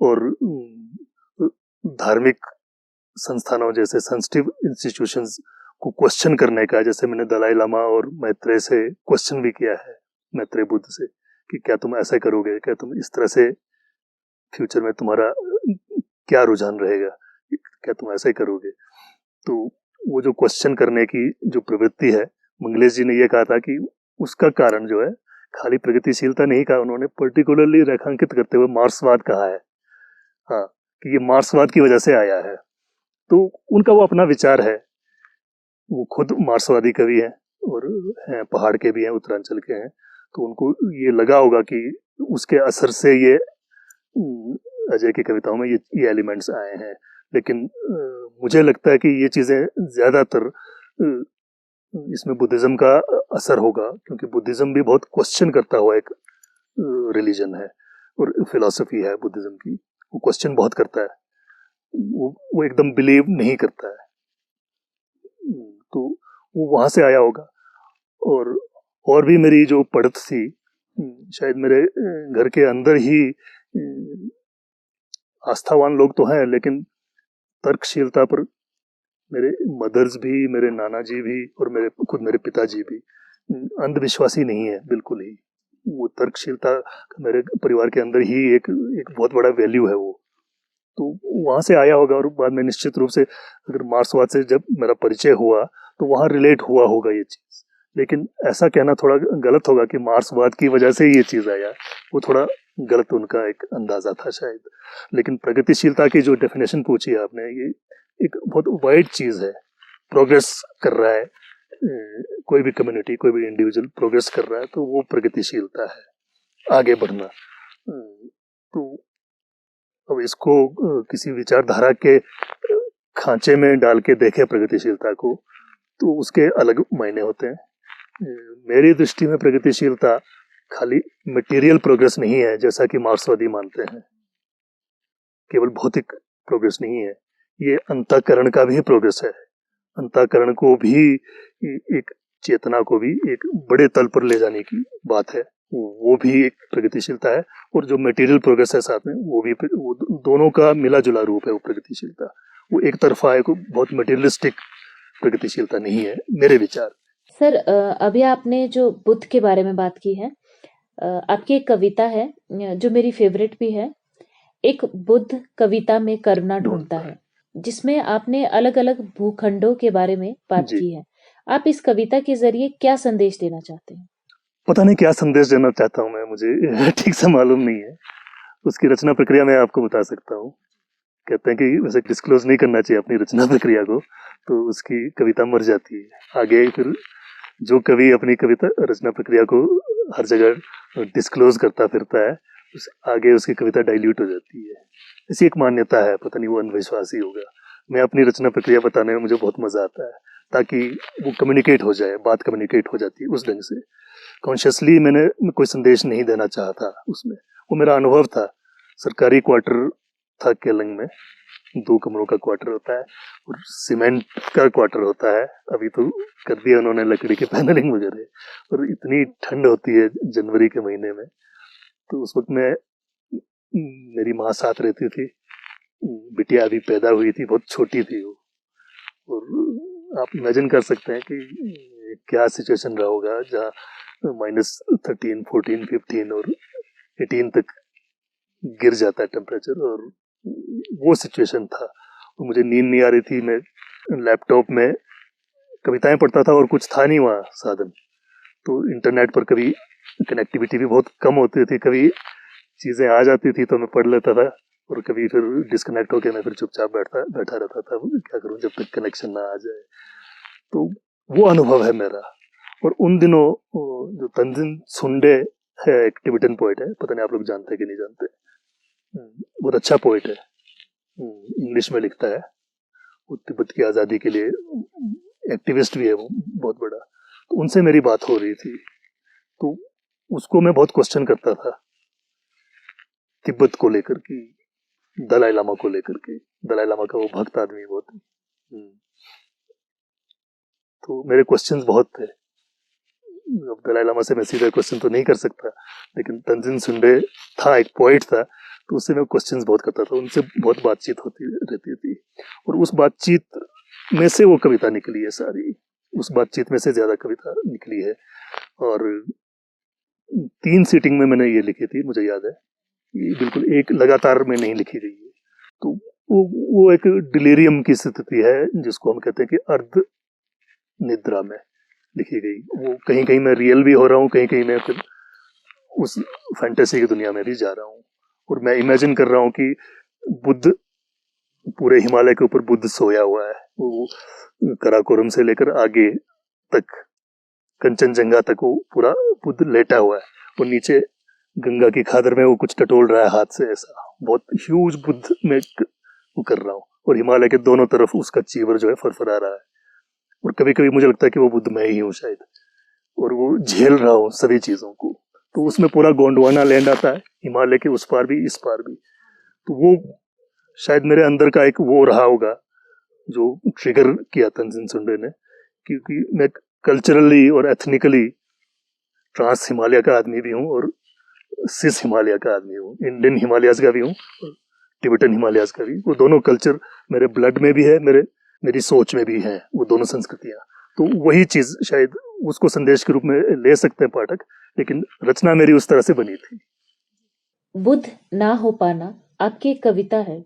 और धार्मिक संस्थानों जैसे सेंसिटिव इंस्टीट्यूशंस को क्वेश्चन करने का, जैसे मैंने दलाई लामा और मैत्रेय से क्वेश्चन भी किया है, मैत्रेय बुद्ध से, कि क्या तुम ऐसा करोगे, क्या तुम इस तरह से फ्यूचर में तुम्हारा क्या रुझान रहेगा, क्या तुम ऐसा ही करोगे। तो वो जो क्वेश्चन करने की जो प्रवृत्ति है, मंगलेश जी ने ये कहा था कि उसका कारण जो है खाली प्रगतिशीलता नहीं कहा उन्होंने, पर्टिकुलरली रेखांकित करते हुए मार्क्सवाद कहा है। हाँ, कि ये मार्क्सवाद की वजह से आया है। तो उनका वो अपना विचार है, वो खुद मार्क्सवादी कवि हैं और हैं, पहाड़ के भी हैं, उत्तरांचल के हैं। तो उनको ये लगा होगा कि उसके असर से ये अजय की कविताओं में ये एलिमेंट्स आए हैं। लेकिन मुझे लगता है कि ये चीजें ज्यादातर इसमें बुद्धिज्म का असर होगा, क्योंकि बुद्धिज्म भी बहुत क्वेश्चन करता हुआ एक रिलीजन है और फिलॉसफी है बुद्धिज्म की। वो क्वेश्चन बहुत करता है, वो एकदम बिलीव नहीं करता है। तो वो वहां से आया होगा। और भी मेरी जो पढ़त थी, शायद मेरे घर के अंदर ही आस्थावान लोग तो हैं, लेकिन तर्कशीलता पर मेरे मदर्स भी, मेरे नाना जी भी और मेरे पिताजी भी अंधविश्वासी नहीं है बिल्कुल ही। वो तर्कशीलता मेरे परिवार के अंदर ही एक बहुत बड़ा वैल्यू है वो। तो वहां से आया होगा। और बाद में निश्चित रूप से अगर मार्क्सवाद से जब मेरा परिचय हुआ तो वहां रिलेट हुआ होगा ये चीज। लेकिन ऐसा कहना थोड़ा गलत होगा कि मार्क्सवाद की वजह से ये चीज आया, वो थोड़ा गलत उनका एक अंदाजा था शायद। लेकिन प्रगतिशीलता की जो डेफिनेशन पूछी है आपने, ये एक बहुत वाइड चीज है। प्रोग्रेस कर रहा है कोई भी कम्युनिटी, कोई भी इंडिविजुअल प्रोग्रेस कर रहा है, तो वो प्रगतिशीलता है, आगे बढ़ना। तो अब इसको किसी विचारधारा के खांचे में डाल के देखे प्रगतिशीलता को, तो उसके अलग मायने होते हैं। मेरी दृष्टि में प्रगतिशीलता खाली मटेरियल प्रोग्रेस नहीं है जैसा कि मार्क्सवादी मानते हैं, केवल भौतिक प्रोग्रेस नहीं है, ये अंतःकरण का भी प्रोग्रेस है। अंतःकरण को भी, एक चेतना को भी एक बड़े तल पर ले जाने की बात है, वो भी एक प्रगतिशीलता है। और जो मटेरियल प्रोग्रेस है साथ में, वो भी, वो दोनों का मिला जुला रूप है वो प्रगतिशीलता। वो एक तरफा है, कोई बहुत मटेरियलिस्टिक प्रगतिशीलता नहीं है मेरे विचार। सर, अभी आपने जो बुद्ध के बारे में बात की है, आपकी एक कविता है जो मेरी फेवरेट भी है, एक बुद्ध कविता में करुणा ढूंढता है, जिसमें आपने अलग अलग भूखंडों के बारे में बात की है। आप इस कविता के जरिए क्या संदेश देना चाहते हैं? पता नहीं क्या संदेश देना चाहता हूँ मैं, मुझे ठीक से मालूम नहीं है। उसकी रचना प्रक्रिया मैं आपको बता सकता हूँ। कहते हैं कि वैसे डिस्क्लोज नहीं करना चाहिए अपनी रचना प्रक्रिया को, तो उसकी कविता मर जाती है। आगे फिर जो कवि अपनी कविता रचना प्रक्रिया को हर जगह डिस्क्लोज करता फिरता है, आगे उसकी कविता डाइल्यूट हो जाती है। ऐसी एक मान्यता है, पता नहीं वो अंधविश्वास ही होगा। मैं अपनी रचना प्रक्रिया बताने में मुझे बहुत मजा आता है, ताकि वो कम्युनिकेट हो जाए, बात कम्युनिकेट हो जाती है उस ढंग से। कॉन्शियसली मैंने कोई संदेश नहीं देना चाहा था उसमें, वो मेरा अनुभव था। सरकारी क्वार्टर था केलंग में, 2 कमरों का क्वार्टर होता है और सीमेंट का क्वार्टर होता है। अभी तो कर दिया उन्होंने लकड़ी के पैनलिंग वगैरह, और इतनी ठंड होती है जनवरी के महीने में। तो उस वक्त में मेरी माँ साथ रहती थी, बिटिया अभी पैदा हुई थी, बहुत छोटी थी वो। और आप इमेजिन कर सकते हैं कि क्या सिचुएशन रहा होगा, जहाँ -13, 14, 15 और 18 तक गिर जाता है टेम्परेचर। और वो सिचुएशन था, और मुझे नींद नहीं आ रही थी। मैं लैपटॉप में कविताएं पढ़ता था और कुछ था नहीं वहाँ साधन, तो इंटरनेट पर कभी कनेक्टिविटी भी बहुत कम होती थी, कभी चीज़ें आ जाती थी तो मैं पढ़ लेता था और कभी फिर डिस्कनेक्ट होकर मैं फिर चुपचाप बैठा रहता था, क्या करूं जब तक कनेक्शन ना आ जाए। तो वो अनुभव है मेरा। और उन दिनों जो तंजिन सुंडे है, एक टिबेटन पोइट है, पता नहीं आप लोग जानते हैं कि नहीं जानते, बहुत अच्छा पोइट है, इंग्लिश में लिखता है, वो तिब्बत की आज़ादी के लिए एक्टिविस्ट भी है वो बहुत बड़ा। तो उनसे मेरी बात हो रही थी, तो उसको मैं बहुत क्वेश्चन करता था तिब्बत को लेकर की, दलाई लामा को लेकर के। दलाई लामा का वो भक्त आदमी बहुत है। तो मेरे क्वेश्चंस बहुत थे। अब दलाई लामा से मैं सीधा क्वेश्चन तो नहीं कर सकता, लेकिन तंजिन सुंडे था, एक पोइट था, तो उससे मैं क्वेश्चंस बहुत करता था, उनसे बहुत बातचीत होती रहती थी। और उस बातचीत में से वो कविता निकली है सारी, उस बातचीत में से ज्यादा कविता निकली है। और 3 सीटिंग में मैंने ये लिखी थी, मुझे याद है, बिल्कुल एक लगातार में नहीं लिखी गई है। तो वो एक डिलीरियम की स्थिति है जिसको हम कहते हैं कि अर्ध निद्रा में लिखी गई। वो कहीं कहीं मैं रियल भी हो रहा हूँ, कहीं कहीं मैं फिर उस फैंटेसी की दुनिया में भी जा रहा हूँ। और मैं इमेजिन कर रहा हूँ कि बुद्ध, पूरे हिमालय के ऊपर बुद्ध सोया हुआ है, वो कराकोरम से लेकर आगे तक, कंचनजंगा तक वो पूरा बुद्ध लेटा हुआ है, और नीचे गंगा की खादर में वो कुछ टटोल रहा है हाथ से, ऐसा बहुत ह्यूज बुद्ध में वो कर रहा हूँ। और हिमालय के दोनों तरफ उसका चीवर जो है फरफरा रहा है, और कभी कभी मुझे लगता है कि वो बुद्ध मैं ही हूँ शायद, और वो झेल रहा हूँ सभी चीजों को। तो उसमें पूरा गोंडवाना लैंड आता है, हिमालय के उस पार भी इस पार भी। तो वो शायद मेरे अंदर का एक वो रहा होगा जो ट्रिगर किया तंजिन सुंडे ने, क्योंकि मैं कल्चरली और एथनिकली ट्रांस हिमालय का आदमी भी हूँ और सिस हिमालय का आदमी हूँ, इंडियन हिमालयाज का भी हूँ, टिबेटन हिमालयाज का भी। वो दोनों कल्चर मेरे ब्लड में भी है, मेरी सोच में भी है, वो दोनों संस्कृतियां। तो वही चीज शायद उसको संदेश के रूप में ले सकते हैं पाठक, लेकिन रचना मेरी उस तरह से बनी थी। बुद्ध ना हो पाना आपकी एक कविता है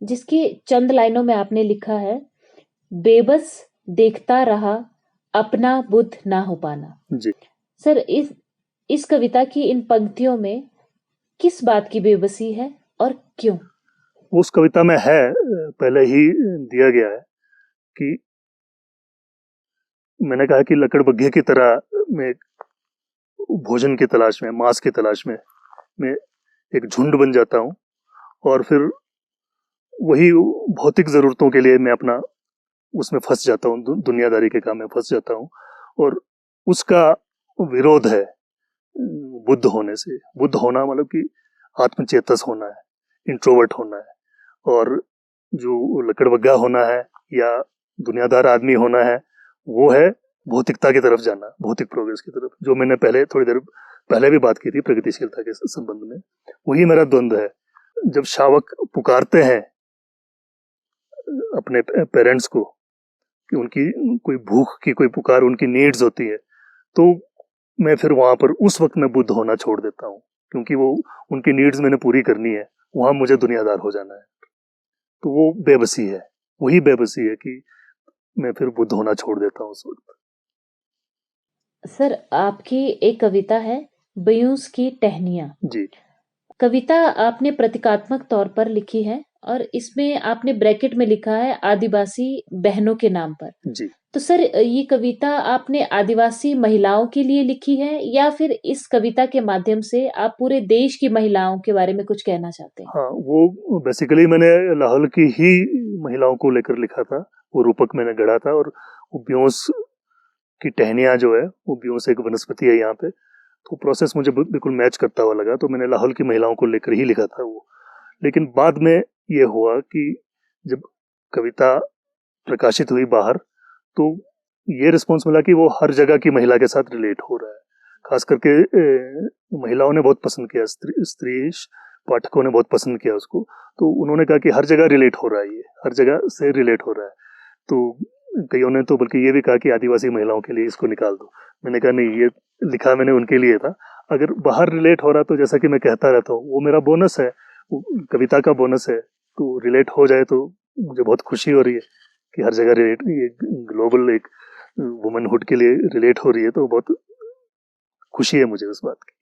जिसकी चंद लाइनों में आपने लिखा है, बेबस देखता रहा अपना बुद्ध ना हो पाना। जी, सर, इस कविता की इन पंक्तियों में किस बात की बेबसी है और क्यों? उस कविता में है, पहले ही दिया गया है कि मैंने कहा कि लकड़बग्घे की तरह मैं भोजन की तलाश में, मांस की तलाश में मैं एक झुंड बन जाता हूँ, और फिर वही भौतिक जरूरतों के लिए मैं अपना उसमें फंस जाता हूँ, दुनियादारी के काम में फंस जाता हूँ। और उसका विरोध है बुद्ध होने से। बुद्ध होना मतलब कि आत्मचेतस होना है, इंट्रोवर्ट होना है, और जो लकड़बग्गा होना है या दुनियादार आदमी होना है, वो है भौतिकता की तरफ जाना, भौतिक प्रोग्रेस की तरफ, जो मैंने पहले थोड़ी देर पहले भी बात की थी प्रगतिशीलता के संबंध में। वही मेरा द्वंद्व है। जब शावक पुकारते हैं अपने पेरेंट्स को कि उनकी कोई भूख की कोई पुकार, उनकी नीड्स होती है, तो मैं फिर वहां पर उस वक्त मैं बुद्ध होना छोड़ देता हूँ, क्योंकि वो उनकी नीड्स मैंने पूरी करनी है, वहां मुझे दुनियादार हो जाना है। तो वो बेबसी है, वही बेबसी है कि मैं फिर बुद्ध होना छोड़ देता हूँ उस वक्त। सर, आपकी एक कविता है बयूंस की टहनियां। जी कविता आपने प्रतीकात्मक तौर पर लिखी है और इसमें आपने ब्रैकेट में लिखा है आदिवासी बहनों के नाम पर। जी। तो सर, ये कविता आपने आदिवासी महिलाओं के लिए लिखी है या फिर इस कविता के माध्यम से आप पूरे देश की महिलाओं के बारे में कुछ कहना चाहते हैं? हाँ, वो बेसिकली मैंने लाहौल की ही महिलाओं को लेकर लिखा था, वो रूपक मैंने गढ़ा था। और वो ब्योंस की टहनियाँ जो है, वो ब्योंस एक वनस्पति है यहाँ पे, तो प्रोसेस मुझे बिल्कुल मैच करता हुआ लगा, तो मैंने लाहौल की महिलाओं को लेकर ही लिखा था वो। लेकिन बाद में ये हुआ कि जब कविता प्रकाशित हुई बाहर, तो ये रिस्पॉन्स मिला कि वो हर जगह की महिला के साथ रिलेट हो रहा है। खास करके महिलाओं ने बहुत पसंद किया, स्त्री पाठकों ने बहुत पसंद किया उसको। तो उन्होंने कहा कि हर जगह रिलेट हो रहा है, ये हर जगह से रिलेट हो रहा है। तो कईयों ने तो बल्कि ये भी कहा कि आदिवासी महिलाओं के लिए इसको निकाल दो। मैंने कहा नहीं, ये लिखा मैंने उनके लिए था। अगर बाहर रिलेट हो रहा तो जैसा कि मैं कहता रहता हूँ, वो मेरा बोनस है, वो कविता का बोनस है। तो रिलेट हो जाए तो मुझे बहुत खुशी हो रही है कि हर जगह रिलेट, ये ग्लोबल एक वुमनहुड के लिए रिलेट हो रही है, तो बहुत खुशी है मुझे उस बात की।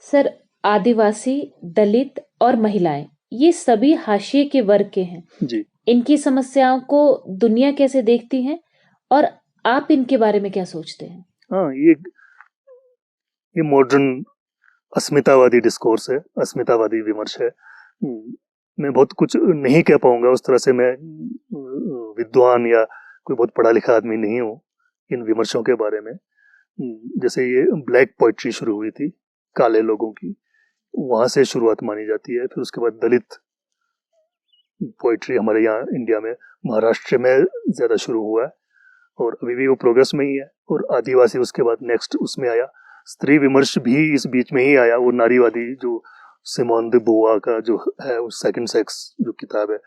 सर, आदिवासी, दलित और महिलाएं ये सभी हाशिए के वर्ग के हैं। जी, इनकी समस्याओं को दुनिया कैसे देखती है और आप इनके बारे में क्या सोचते हैं? हाँ, ये मॉडर्न अस्मितावादी डिस्कोर्स है, अस्मितावादी विमर्श है। मैं बहुत कुछ नहीं कह पाऊंगा उस तरह से, मैं विद्वान या कोई बहुत पढ़ा लिखा आदमी नहीं हूँ इन विमर्शों के बारे में। जैसे ये ब्लैक पोइट्री शुरू हुई थी काले लोगों की, वहां से शुरुआत मानी जाती है। फिर उसके बाद दलित पोइट्री हमारे यहाँ इंडिया में महाराष्ट्र में ज्यादा शुरू हुआ है और अभी भी वो प्रोग्रेस में ही है। और आदिवासी उसके बाद नेक्स्ट उसमें आया। स्त्री विमर्श भी इस बीच में ही आया, वो नारीवादी जो सिमोन दे बोआ का जो है, वो सेकंड सेक्स जो किताब है,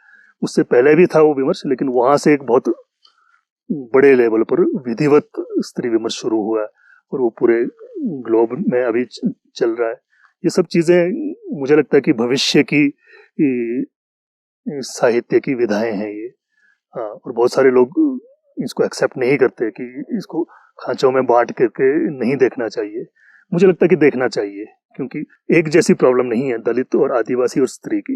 उससे पहले भी था वो विमर्श, लेकिन वहां से एक बहुत बड़े लेवल पर विधिवत स्त्री विमर्श शुरू हुआ है और वो पूरे ग्लोब में अभी चल रहा है। ये सब चीजें मुझे लगता है कि भविष्य की साहित्य की विधाएं हैं ये। हाँ, और बहुत सारे लोग इसको एक्सेप्ट नहीं करते कि इसको खांचों में बांट करके नहीं देखना चाहिए। मुझे लगता है कि देखना चाहिए, क्योंकि एक जैसी प्रॉब्लम नहीं है दलित और आदिवासी और स्त्री की।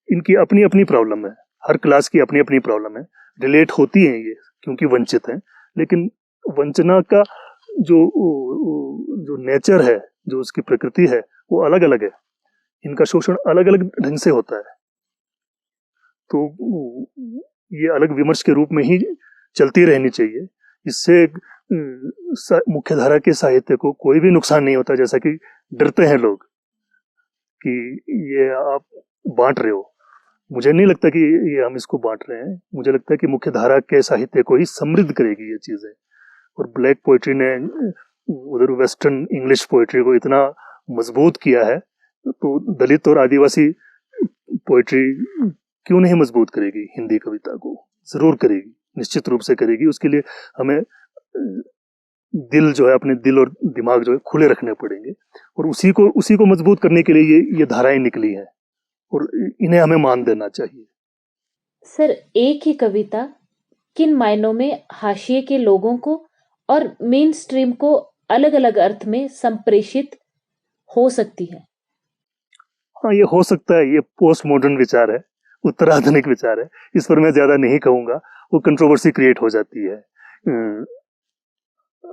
इनकी अपनी अपनी प्रॉब्लम है, हर क्लास की अपनी अपनी प्रॉब्लम है। रिलेट होती हैं ये क्योंकि वंचित हैं, लेकिन वंचना का जो जो नेचर है, जो उसकी प्रकृति है, वो अलग अलग है। इनका शोषण अलग अलग ढंग से होता है। तो ये अलग विमर्श के रूप में ही चलती रहनी चाहिए। इससे मुख्य धारा के साहित्य को कोई भी नुकसान नहीं होता। जैसा कि डरते हैं लोग कि ये आप बांट रहे हो, मुझे नहीं लगता कि ये हम इसको बांट रहे हैं। मुझे लगता है कि मुख्य धारा के साहित्य को ही समृद्ध करेगी ये चीजें। और ब्लैक पोएट्री ने उधर वेस्टर्न इंग्लिश पोएट्री को इतना मजबूत किया है, तो दलित और आदिवासी पोएट्री क्यों नहीं मजबूत करेगी? हिंदी कविता को जरूर करेगी, निश्चित रूप से करेगी। उसके लिए हमें दिल जो है, अपने दिल और दिमाग जो है खुले रखने पड़ेंगे, और उसी को मजबूत करने के लिए ये धाराएं निकली हैं और इन्हें हमें मान देना चाहिए। सर, एक ही कविता किन मायनों में हाशिए के लोगों को और मेन स्ट्रीम को अलग अलग अर्थ में संप्रेषित हो सकती है? हाँ, ये हो सकता है। ये पोस्ट मॉडर्न विचार है, उत्तराधुनिक विचार है। इस पर मैं ज्यादा नहीं कहूंगा, वो कंट्रोवर्सी क्रिएट हो जाती है।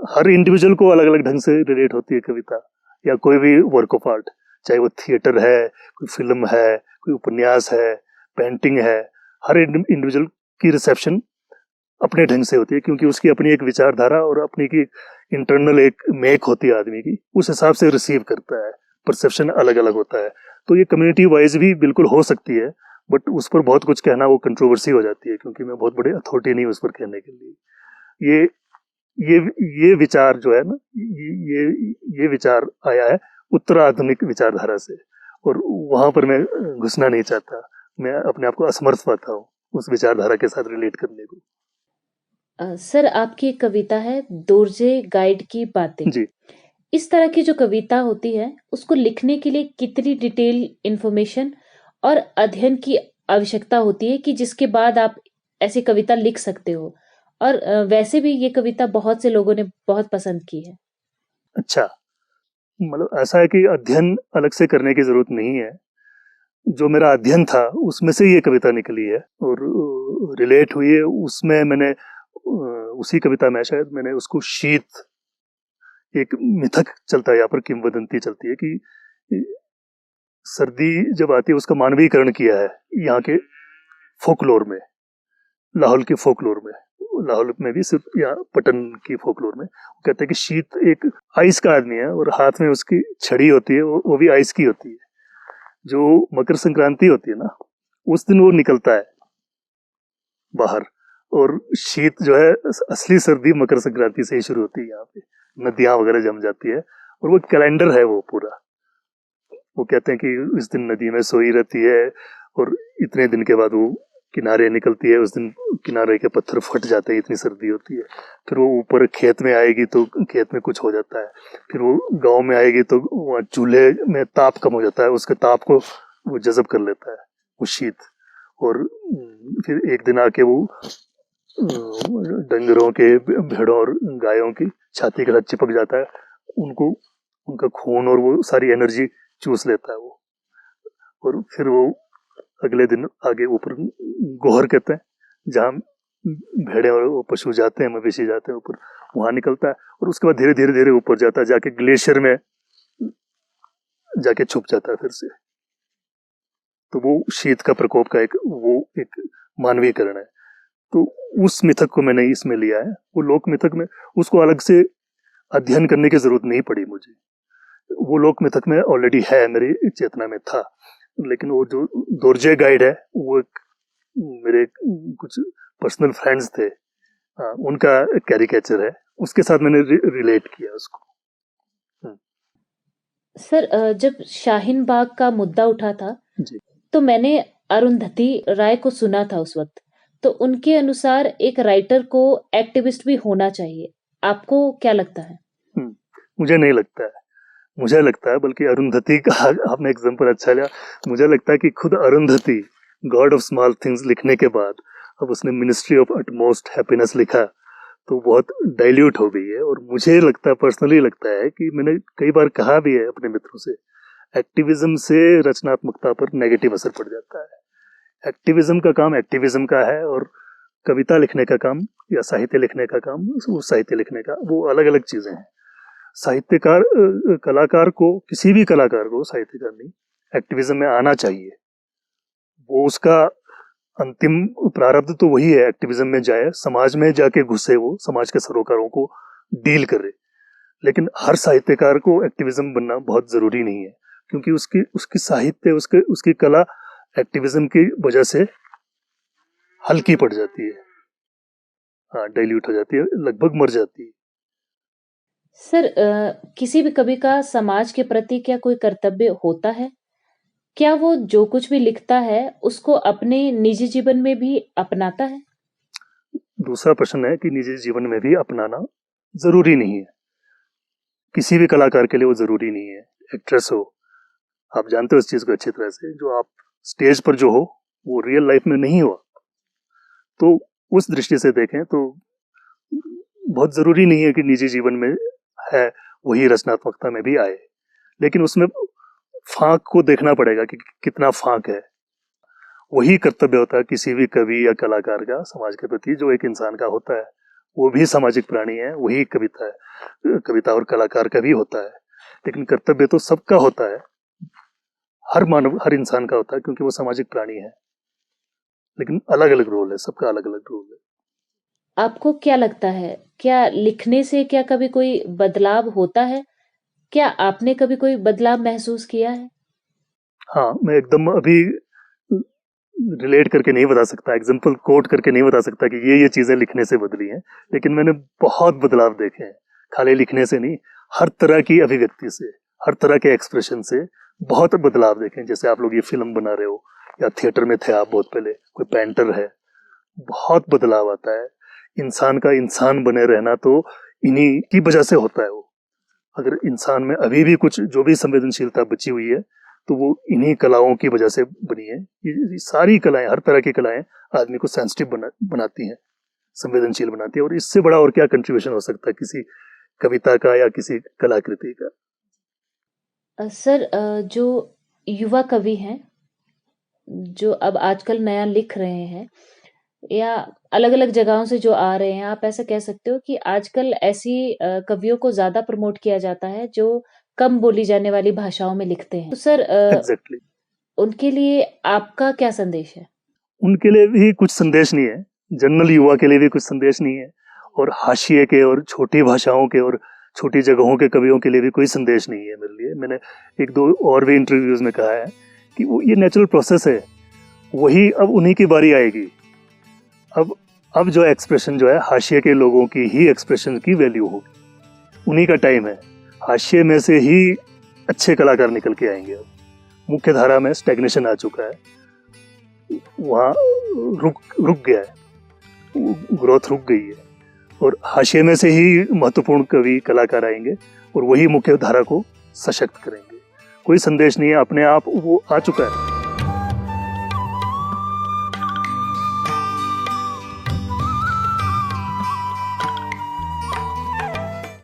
हर इंडिविजुअल को अलग अलग ढंग से रिलेट होती है कविता या कोई भी वर्क ऑफ आर्ट, चाहे वो थिएटर है, कोई फिल्म है, कोई उपन्यास है, पेंटिंग है। हर इंडिविजुअल की रिसेप्शन अपने ढंग से होती है, क्योंकि उसकी अपनी एक विचारधारा और अपनी की इंटरनल एक मेक होती है आदमी की, उस हिसाब से रिसीव करता है। परसेप्शन अलग अलग होता है। तो ये कम्युनिटी वाइज भी बिल्कुल हो सकती है, बट उस पर बहुत कुछ कहना वो कंट्रोवर्सी हो जाती है, क्योंकि मैं बहुत बड़े अथॉरिटी नहीं उस पर कहने के लिए। ये विचार जो है ना, ये विचार आया है उत्तराधुनिक विचारधारा से, और वहां पर मैं घुसना नहीं चाहता। मैं अपने आप को असमर्थ पाता हूँ उस विचारधारा के साथ रिलेट करने को। सर, आपकी एक कविता है दोरजे गाइड की बातें। जी, इस तरह की जो कविता होती है उसको लिखने के लिए कितनी डिटेल इंफॉर्मेशन और अध्ययन की आवश्यकता होती है कि जिसके बाद आप ऐसी कविता लिख सकते हो? और वैसे भी ये कविता बहुत से लोगों ने बहुत पसंद की है। अच्छा, मतलब ऐसा है कि अध्ययन अलग से करने की जरूरत नहीं है। जो मेरा अध्ययन था उसमें से ये कविता निकली है और रिलेट हुई है उसमें। मैंने उसी कविता में शायद मैंने उसको शीत, एक मिथक चलता है यहाँ पर, किंवदंती चलती है कि सर्दी जब आती है उसका मानवीकरण किया है यहाँ के फोकलोर में, लाहौल के फोकलोर में। लाहौल में भी सिर्फ यहाँ पटन की फोकलोर में वो कहते हैं कि शीत एक आइस का आदमी है और हाथ में उसकी छड़ी होती है, वो भी आइस की होती है। जो मकर संक्रांति होती है ना, उस दिन वो निकलता है बाहर, और शीत जो है असली सर्दी मकर संक्रांति से ही शुरू होती है। यहाँ पे नदियां वगैरह जम जाती है और वो कैलेंडर है वो पूरा। वो कहते हैं कि इस दिन नदी में सोई रहती है और इतने दिन के बाद वो किनारे निकलती है। उस दिन किनारे के पत्थर फट जाते हैं, इतनी सर्दी होती है। फिर वो ऊपर खेत में आएगी तो खेत में कुछ हो जाता है। फिर वो गांव में आएगी तो वहाँ चूल्हे में ताप कम हो जाता है, उसके ताप को वो जज़ब कर लेता है वो शीत। और फिर एक दिन आके वो डंगरों के, भेड़ों और गायों की छाती के साथ चिपक जाता है, उनको उनका खून और वो सारी एनर्जी चूस लेता है वो, और फिर वो अगले दिन आगे ऊपर गोहर कहते हैं, जहाँ भेड़े और वो पशु जाते हैं, मवेशी जाते हैं ऊपर, वहां निकलता है और उसके बाद धीरे धीरे धीरे ऊपर जाता है, जाके ग्लेशियर में जाके छुप जाता है फिर से। तो वो शीत का प्रकोप का एक मानवीकरण है। तो उस मिथक को मैंने इसमें लिया है। वो लोक मिथक में उसको अलग से अध्ययन करने की जरूरत नहीं पड़ी मुझे, वो लोक मिथक में ऑलरेडी है, मेरी चेतना में था। लेकिन वो जो दोरजे गाइड है, वो मेरे कुछ पर्सनल फ्रेंड्स थे, उनका कैरिकेचर है, उसके साथ मैंने रिलेट किया उसको। सर, जब शाहीन बाग का मुद्दा उठा था जी। तो मैंने अरुंधति राय को सुना था उस वक्त। तो उनके अनुसार एक राइटर को एक्टिविस्ट भी होना चाहिए। आपको क्या लगता है? मुझे नहीं लगता है। मुझे लगता है, बल्कि अरुंधति का आपने एग्जांपल अच्छा लिया, मुझे लगता है कि खुद Arundhati God of small things लिखने के बाद अब उसने मिनिस्ट्री ऑफ अटमोस्ट हैप्पीनेस लिखा तो बहुत डाइल्यूट हो गई है। और मुझे लगता है, पर्सनली लगता है कि मैंने कई बार कहा भी है अपने मित्रों से, एक्टिविज्म से रचनात्मकता पर नेगेटिव असर पड़ जाता है। एक्टिविज्म का काम एक्टिविज्म का है, और कविता लिखने का काम या साहित्य लिखने का काम वो साहित्य लिखने का, वो अलग अलग चीजें हैं। साहित्यकार कलाकार को, किसी भी कलाकार को साहित्यकार नहीं, एक्टिविज्म में आना चाहिए। वो उसका अंतिम प्रारब्ध तो वही है, एक्टिविज्म में जाए, समाज में जाके घुसे, वो समाज के सरोकारों को डील करे। लेकिन हर साहित्यकार को एक्टिविज्म बनना बहुत जरूरी नहीं है, क्योंकि उसकी साहित्य, उसकी कला एक्टिविज्म की वजह से हल्की पड़ जाती है, हाँ, डाइल्यूट हो जाती है, लगभग मर जाती है। सर, किसी भी कवि का समाज के प्रति क्या कोई कर्तव्य होता है? क्या वो जो कुछ भी लिखता है उसको अपने निजी जीवन में भी अपनाता है? दूसरा प्रश्न है कि निजी जीवन में भी अपनाना जरूरी नहीं है। किसी भी कलाकार के लिए वो जरूरी नहीं है। एक्ट्रेस हो, आप जानते हो इस चीज को अच्छी तरह से, जो आप स्टेज पर जो हो वो रियल लाइफ में नहीं हो। तो उस दृष्टि से देखें तो बहुत जरूरी नहीं है कि निजी जीवन में है वही रचनात्मकता में भी आए, लेकिन उसमें फांक को देखना पड़ेगा कि कितना फांक है। वही कर्तव्य होता है किसी भी कवि या कलाकार का समाज के प्रति, जो एक इंसान का होता है। वो भी सामाजिक प्राणी है, वही कविता और कलाकार का भी होता है। लेकिन कर्तव्य तो सबका होता है, हर मानव, हर इंसान का होता है, क्योंकि वो सामाजिक प्राणी है। लेकिन अलग अलग रोल है, सबका अलग अलग रोल है। आपको क्या लगता है, क्या लिखने से क्या कभी कोई बदलाव होता है? क्या आपने कभी कोई बदलाव महसूस किया है? हाँ, मैं एकदम अभी रिलेट करके नहीं बता सकता, एग्जाम्पल कोट करके नहीं बता सकता कि ये चीजें लिखने से बदली हैं, लेकिन मैंने बहुत बदलाव देखे हैं। खाली लिखने से नहीं, हर तरह की अभिव्यक्ति से, हर तरह के एक्सप्रेशन से बहुत बदलाव देखे। जैसे आप लोग ये फिल्म बना रहे हो, या थिएटर में थे आप बहुत पहले, कोई पेंटर है, बहुत बदलाव आता है। इंसान का इंसान बने रहना तो इन्हीं की वजह से होता है। वो अगर इंसान में अभी भी कुछ जो भी संवेदनशीलता बची हुई है, तो वो इन्हीं कलाओं की वजह से बनी है। ये सारी कलाएं, हर तरह की कलाएं आदमी को सेंसिटिव बनाती हैं, संवेदनशील बनाती है। और इससे बड़ा और क्या कंट्रीब्यूशन हो सकता है किसी कविता का या किसी कलाकृति का। सर, जो युवा कवि हैं, जो अब आजकल नया लिख रहे हैं या अलग-अलग जगहों से जो आ रहे हैं, आप ऐसा कह सकते हो कि आजकल ऐसी कवियों को ज़्यादा प्रमोट किया जाता है जो कम बोली जाने वाली भाषाओं में लिखते हैं। तो सर, एग्जैक्टली, उनके लिए आपका क्या संदेश है? उनके लिए भी कुछ संदेश नहीं है, जनरल युवा के लिए भी कुछ संदेश नहीं है, और हाशिए के और छोटी भाषाओं के और छोटी जगहों के कवियों के लिए भी कोई संदेश नहीं है मेरे लिए। मैंने एक दो और भी इंटरव्यूज में कहा है कि वो ये नेचुरल प्रोसेस है, वही अब उन्हीं की बारी आएगी। अब जो एक्सप्रेशन जो है, हाशिए के लोगों की ही एक्सप्रेशन की वैल्यू होगी, उन्हीं का टाइम है। हाशिए में से ही अच्छे कलाकार निकल के आएंगे। अब मुख्य धारा में स्टैग्नेशन आ चुका है, वहाँ रुक गया है, ग्रोथ रुक गई है, और हाशिए में से ही महत्वपूर्ण कवि कलाकार आएंगे और वही मुख्य धारा को सशक्त करेंगे। कोई संदेश नहीं है, अपने आप वो आ चुका है।